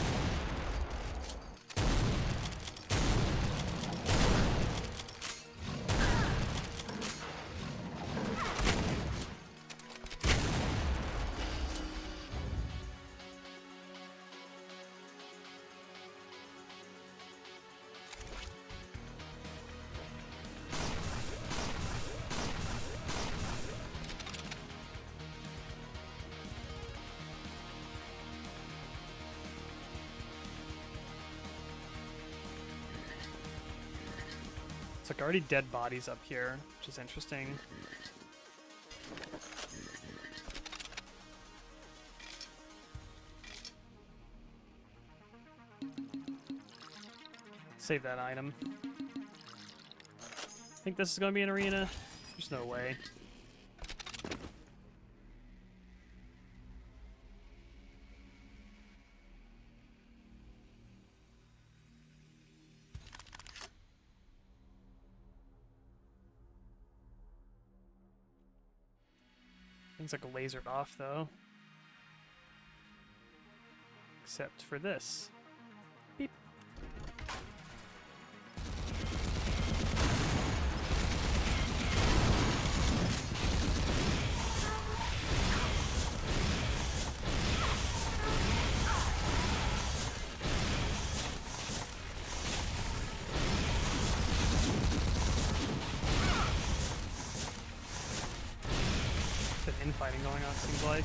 It's like already dead bodies up here, which is interesting. Save that item. Think this is gonna be an arena? There's no way. Things like lasered off though. Except for this. Beep. Infighting going on, seems like.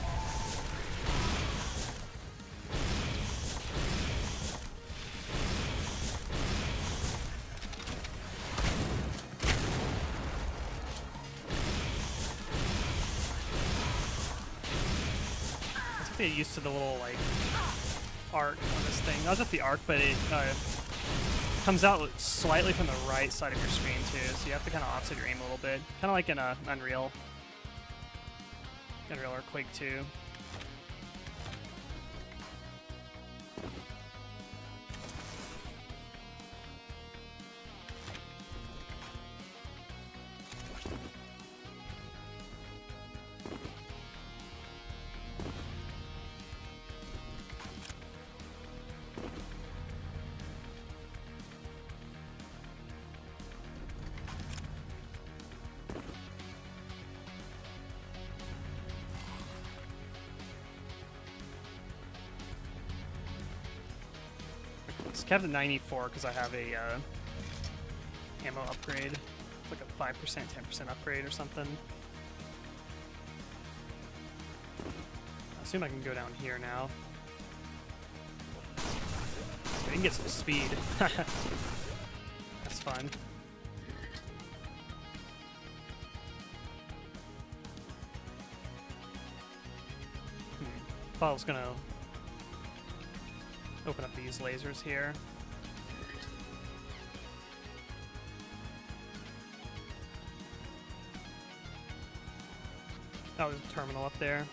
Let's get used to the little like arc on this thing. Not just the arc, but it comes out slightly from the right side of your screen too, so you have to kind of offset your aim a little bit. Kind of like in Unreal or Quake 2. It's capped at 94 because I have a ammo upgrade. It's like a 5%, 10% upgrade or something. I assume I can go down here now. I can get some speed. That's fun. Thought I was gonna open up these lasers here. Oh, there's a terminal up there.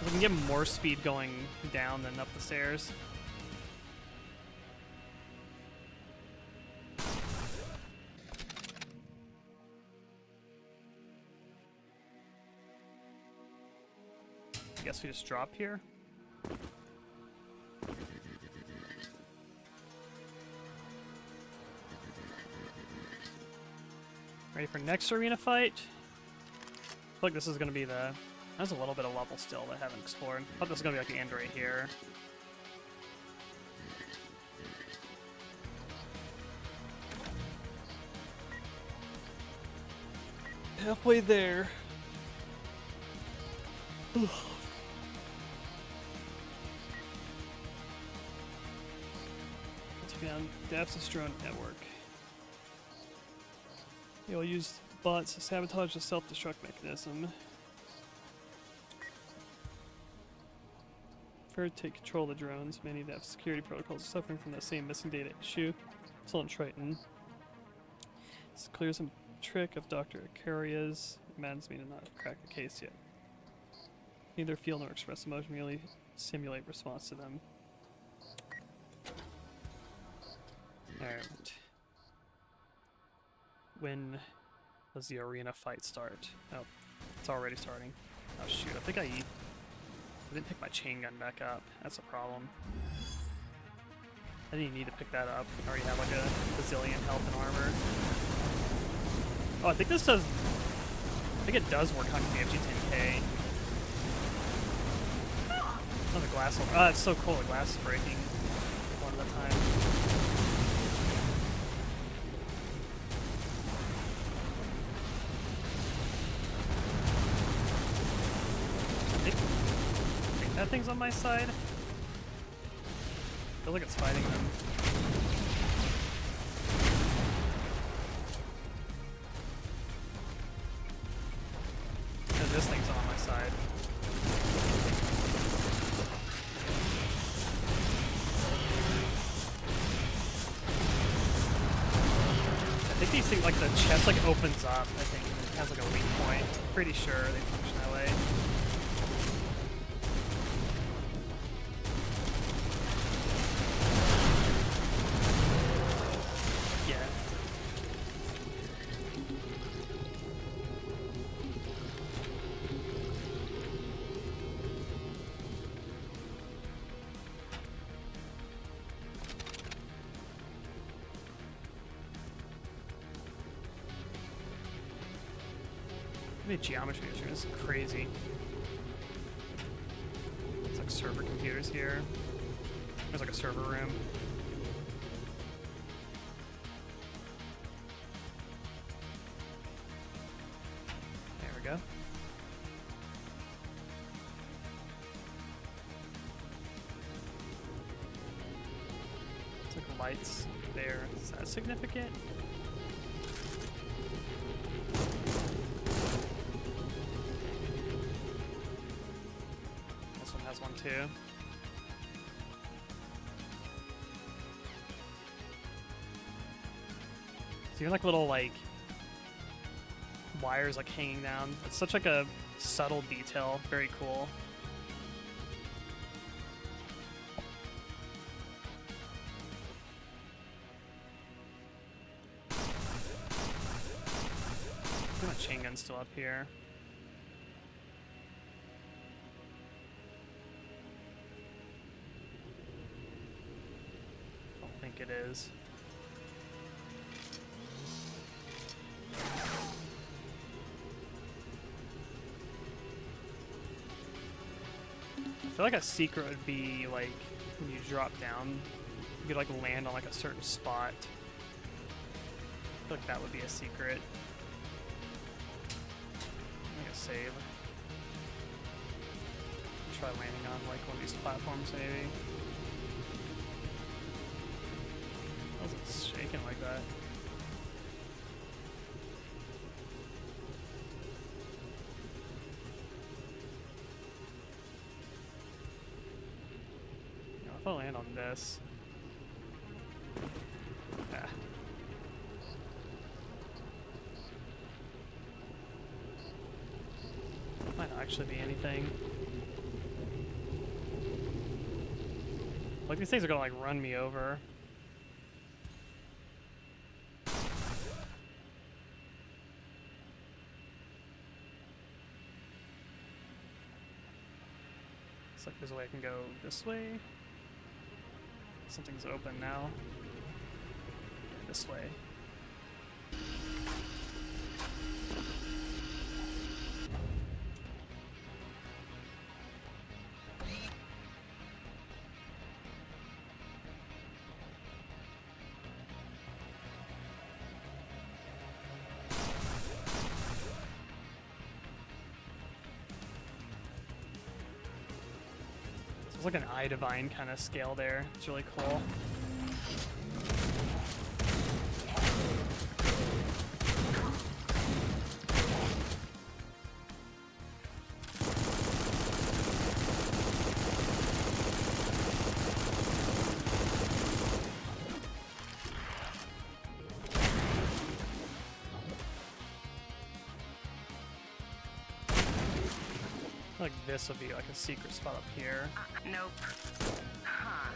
We can get more speed going down than up the stairs. I guess we just drop here. Ready for next arena fight? I feel like this is gonna be the... There's a little bit of level still that I haven't explored. I thought this was gonna be like the end right here. Halfway there. Take down Daph's drone network. You'll use bots to sabotage the self-destruct mechanism. Prefer to take control of the drones. Many of the security protocols are suffering from that same missing data issue. Still in Triton. This clears some trick of Dr. Icaria's. It maddens me to not have cracked the case yet. Neither feel nor express emotion, merely simulate response to them. Alright. When does the arena fight start? Oh, it's already starting. Oh shoot, I think I didn't pick my chain gun back up. That's a problem. I didn't need to pick that up. I already have like a bazillion health and armor. Oh, I think this does... I think it does work on KFG 10K. Oh, the glass... Oh, it's so cool. The glass is breaking one at a time. I think that thing's on my side. I feel like it's fighting them. And this thing's on my side. I think these things, like the chest like opens up, I think, and it has like a weak point. Pretty sure they function that way. The geometry is just crazy. It's like server computers here. There's like a server room. There we go. It's like lights there. Is that significant? One too. So you're like little like wires like hanging down. It's such like a subtle detail. Very cool. I think my chain gun's still up here. It is. I feel like a secret would be like when you drop down, you could like land on like a certain spot. I feel like that would be a secret. Like a save. Try landing on like one of these platforms maybe. How's it shaking like that? If I land on this. Yeah. Might not actually be anything. Like these things are gonna like run me over. Looks like there's a way I can go this way. Something's open now. This way. It's like an eye divine kind of scale there. It's really cool. Like this would be like a secret spot up here. Nope. Huh.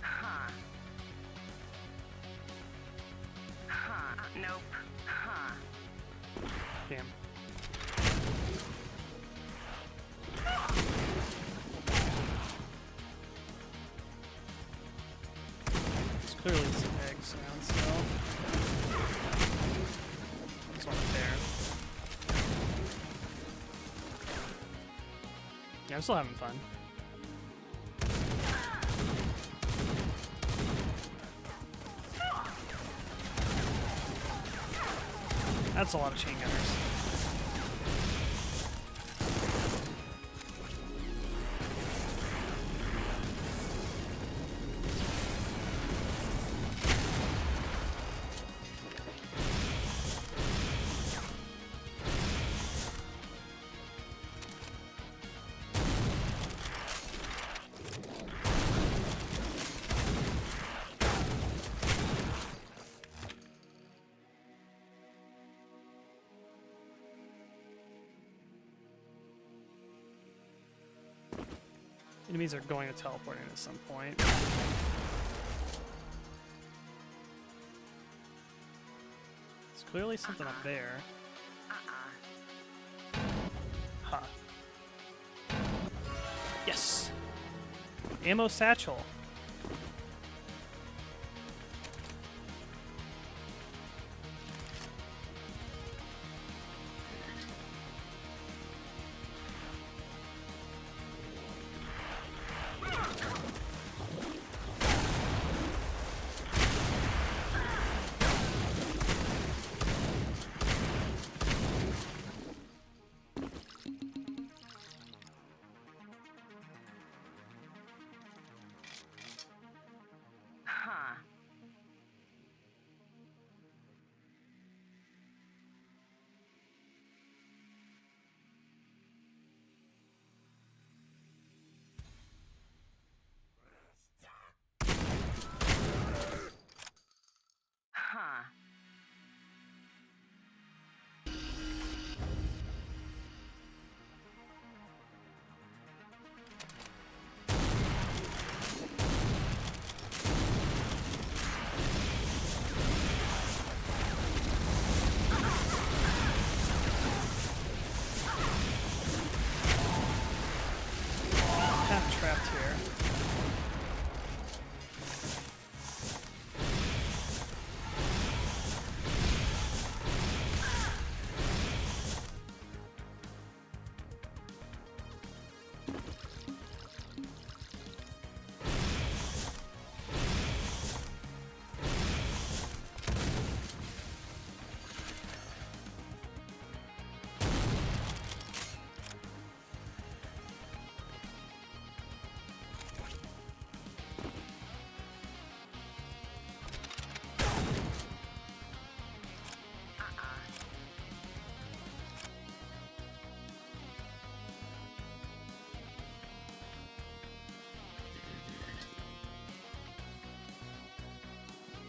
Huh. Huh. Nope. Huh. Damn. There's clearly some eggs around still. There's one up there. Yeah, I'm still having fun. That's a lot of chain gunners. Enemies are going to teleport in at some point. There's clearly something up there. Huh. Yes! Ammo satchel.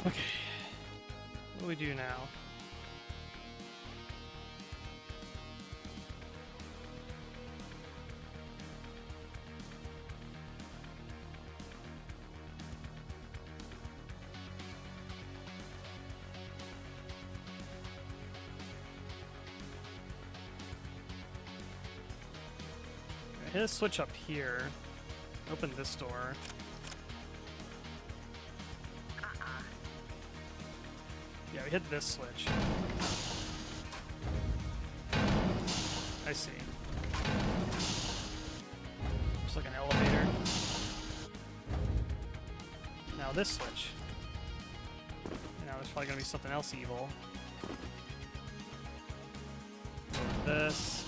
Okay. What do we do now? Hit a switch up here. Open this door. Yeah, we hit this switch. I see. Just like an elevator. Now this switch. Now there's probably gonna be something else evil. Over this.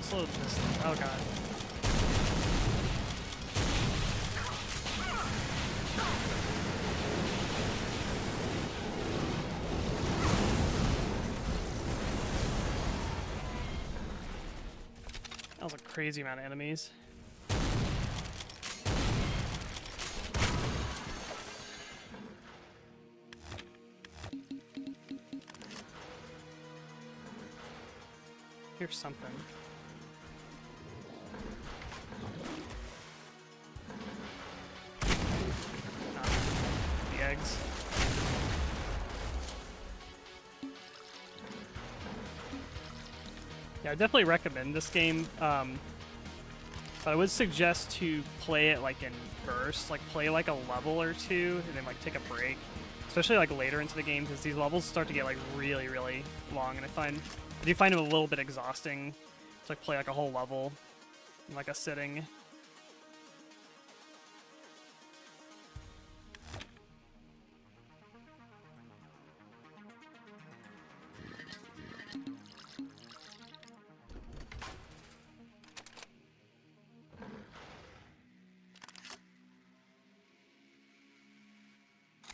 Slow this. Oh god. That was a crazy amount of enemies. Here's something. The eggs. Yeah, I definitely recommend this game, but I would suggest to play it like in bursts, like play like a level or two, and then like take a break, especially like later into the game, because these levels start to get like really, really long, and I do find them a little bit exhausting to like play like a whole level in like a sitting.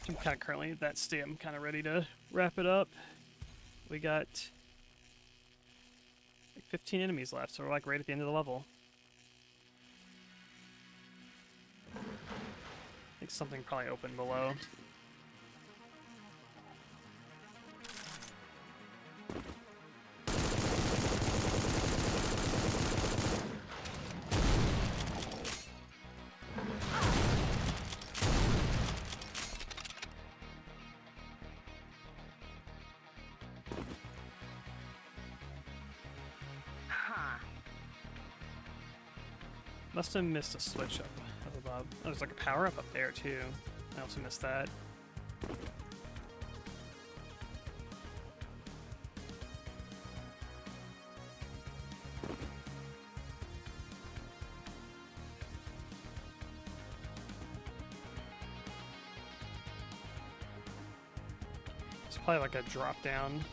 I'm kind of currently at that state. I'm kind of ready to wrap it up. We got like 15 enemies left, so we're like right at the end of the level. I think something probably opened below. Must have missed a switch up above. Oh, there's like a power up there too. I also missed that. It's probably like a drop down.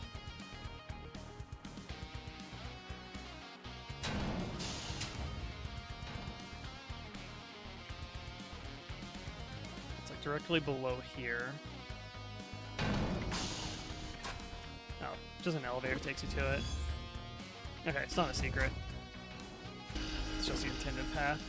Directly below here. Oh, just an elevator takes you to it. Okay, it's not a secret. It's just the intended path.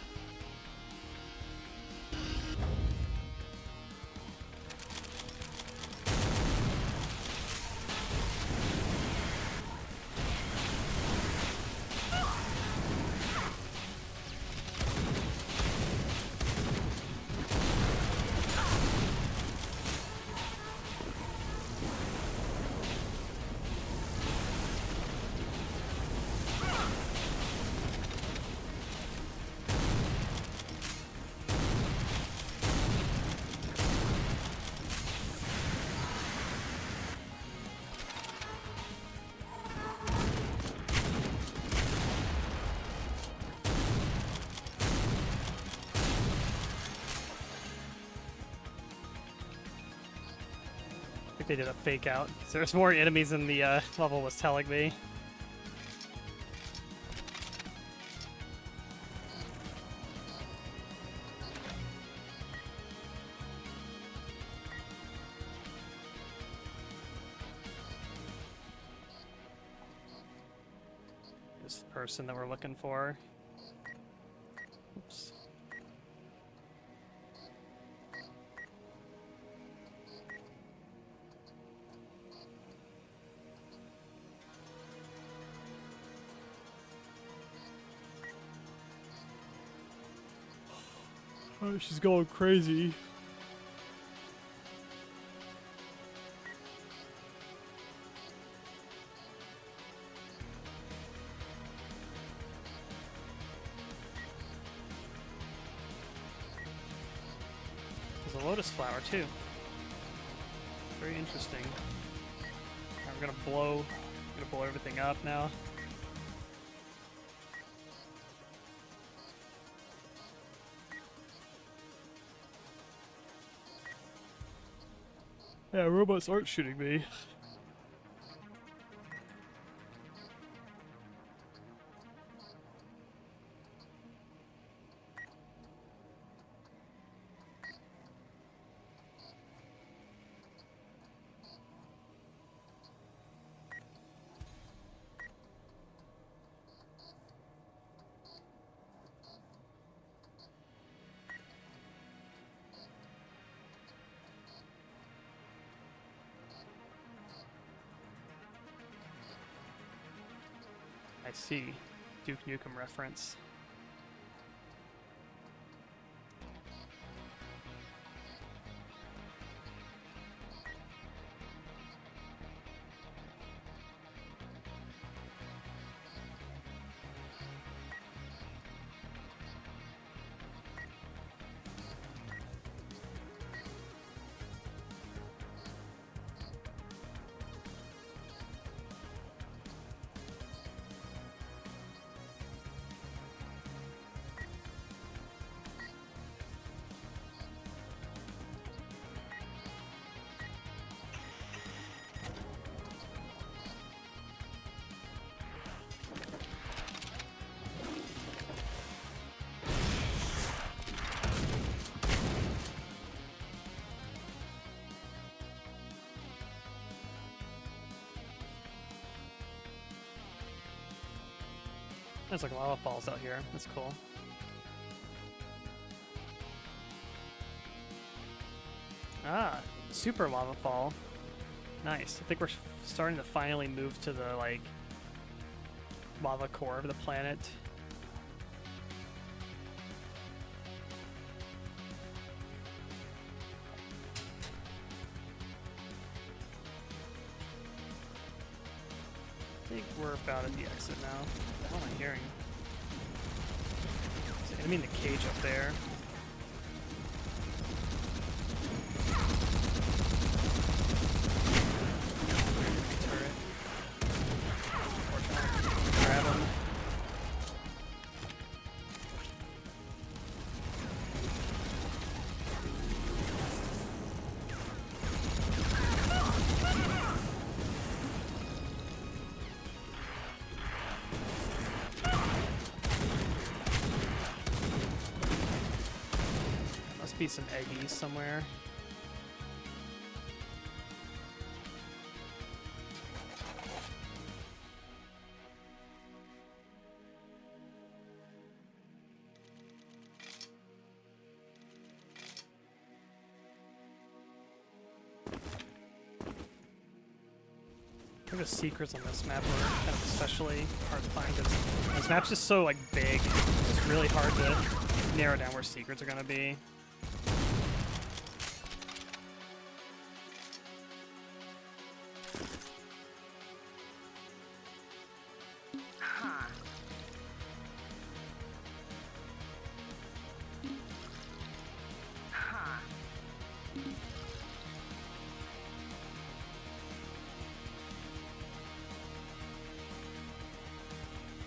I think they did a fake out. So there's more enemies than the level was telling me. This the person that we're looking for. Oops. Oh, she's going crazy. There's a lotus flower too. Very interesting. Alright, we're gonna blow everything up now. Yeah, robots aren't shooting me. I see. Duke Nukem reference. There's like lava falls out here. That's cool. Ah, super lava fall. Nice. I think we're starting to finally move to the like lava core of the planet. I think we're about at the exit now. What the hell am I hearing? There's an enemy in the cage up there. Turret. Unfortunately, grab him. Be some eggies somewhere. I think the secrets on this map are kind of especially hard to find because this map's just so like big. It's really hard to narrow down where secrets are gonna be.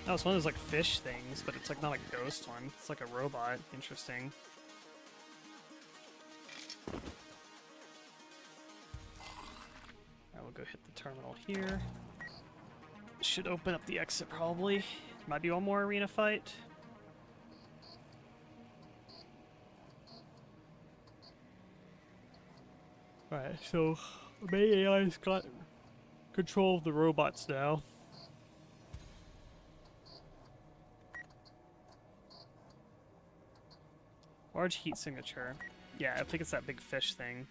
Oh, it's one of those like fish things, but it's like not a ghost one. It's like a robot. Interesting. I will go hit the terminal here. Should open up the exit probably. Might be one more arena fight. Alright, so the main AI's got control of the robots now. Large heat signature. Yeah, I think it's that big fish thing.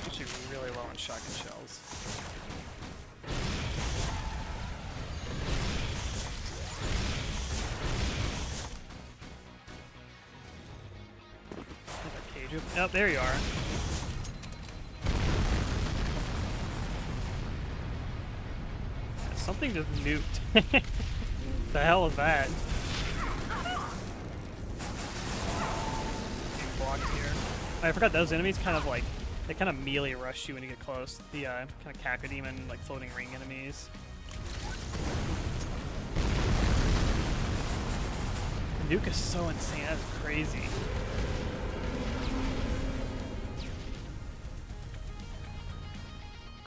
Actually really low on shotgun shells. Oh, there you are. Something just nuked. The hell is that? Being blocked here. I forgot those enemies kind of like, they kind of melee rush you when you get close. The kind of cacodemon, like floating ring enemies. The nuke is so insane, that's crazy.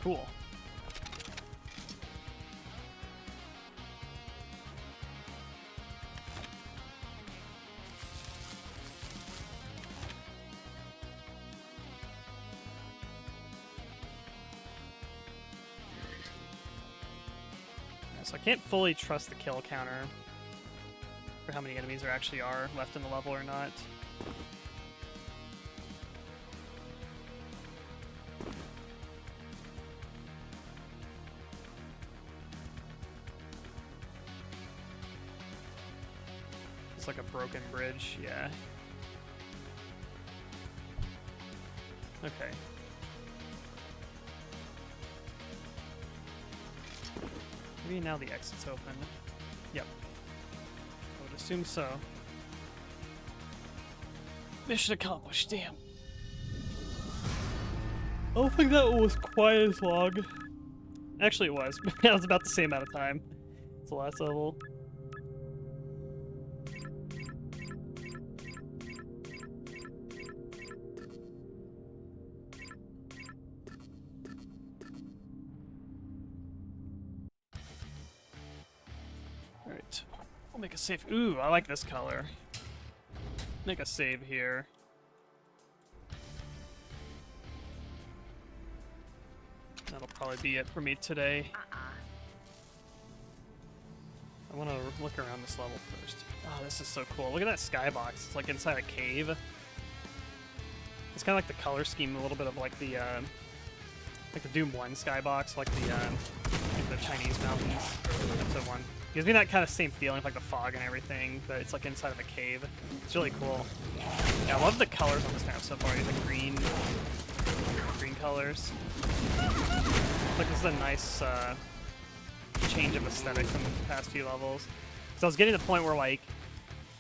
Cool. So I can't fully trust the kill counter for how many enemies there actually are left in the level or not. It's like a broken bridge, yeah. Okay. Maybe now the exit's open. Yep. I would assume so. Mission accomplished, damn. I don't think that one was quite as long. Actually it was. That was about the same amount of time. It's the last level. Alright. We'll make a save. Ooh, I like this color. Make a save here. That'll probably be it for me today. I want to look around this level first. Oh, this is so cool. Look at that skybox. It's like inside a cave. It's kind of like the color scheme, a little bit of like the Doom 1 skybox, like the Chinese mountains. Episode 1. Gives me that kind of same feeling, like the fog and everything, but it's like inside of a cave. It's really cool. Yeah, I love the colors on this map so far. These like green colors. Like this is a nice change of aesthetic from the past few levels. So I was getting to the point where like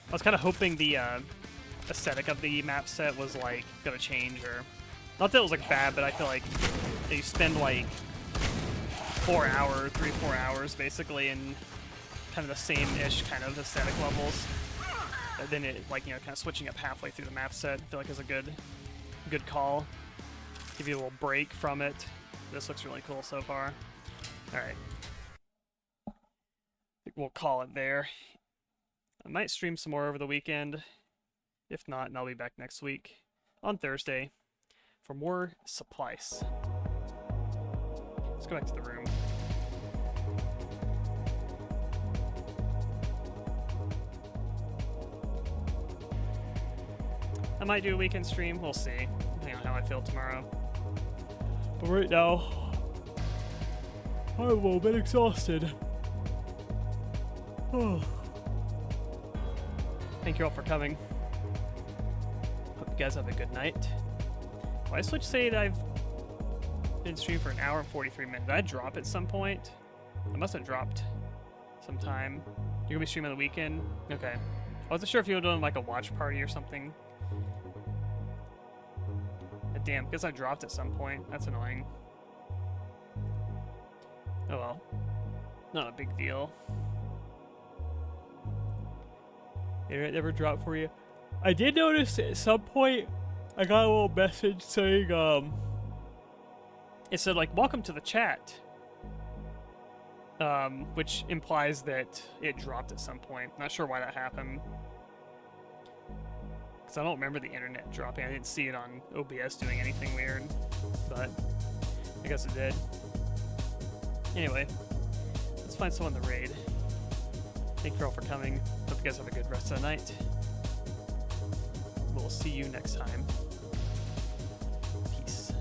I was kind of hoping the aesthetic of the map set was like gonna change, or not that it was like bad, but I feel like you spend like 4 hours, 3-4 hours basically in kind of the same-ish kind of aesthetic levels. And then it like, you know, kind of switching up halfway through the map set, I feel like is a good call. Give you a little break from it. This looks really cool so far. Alright. I think we'll call it there. I might stream some more over the weekend. If not, and I'll be back next week on Thursday for more Supplice. Let's go back to the room. I might do a weekend stream, we'll see, depending on how I feel tomorrow. But right now, I'm a little bit exhausted. Oh. Thank you all for coming. Hope you guys have a good night. Why did Switch say that I've been streaming for an hour and 43 minutes? Did I drop at some point? I must have dropped sometime. You're gonna be streaming on the weekend? Okay. I wasn't sure if you were doing like a watch party or something. Damn, guess I dropped at some point. That's annoying. Oh well. Not a big deal. Internet never dropped for you. I did notice at some point I got a little message saying, it said like, welcome to the chat. Which implies that it dropped at some point. Not sure why that happened. I don't remember the internet dropping. I didn't see it on OBS doing anything weird, but I guess it did. Anyway, let's find someone to raid. Thank you all for coming. Hope you guys have a good rest of the night. We'll see you next time. Peace.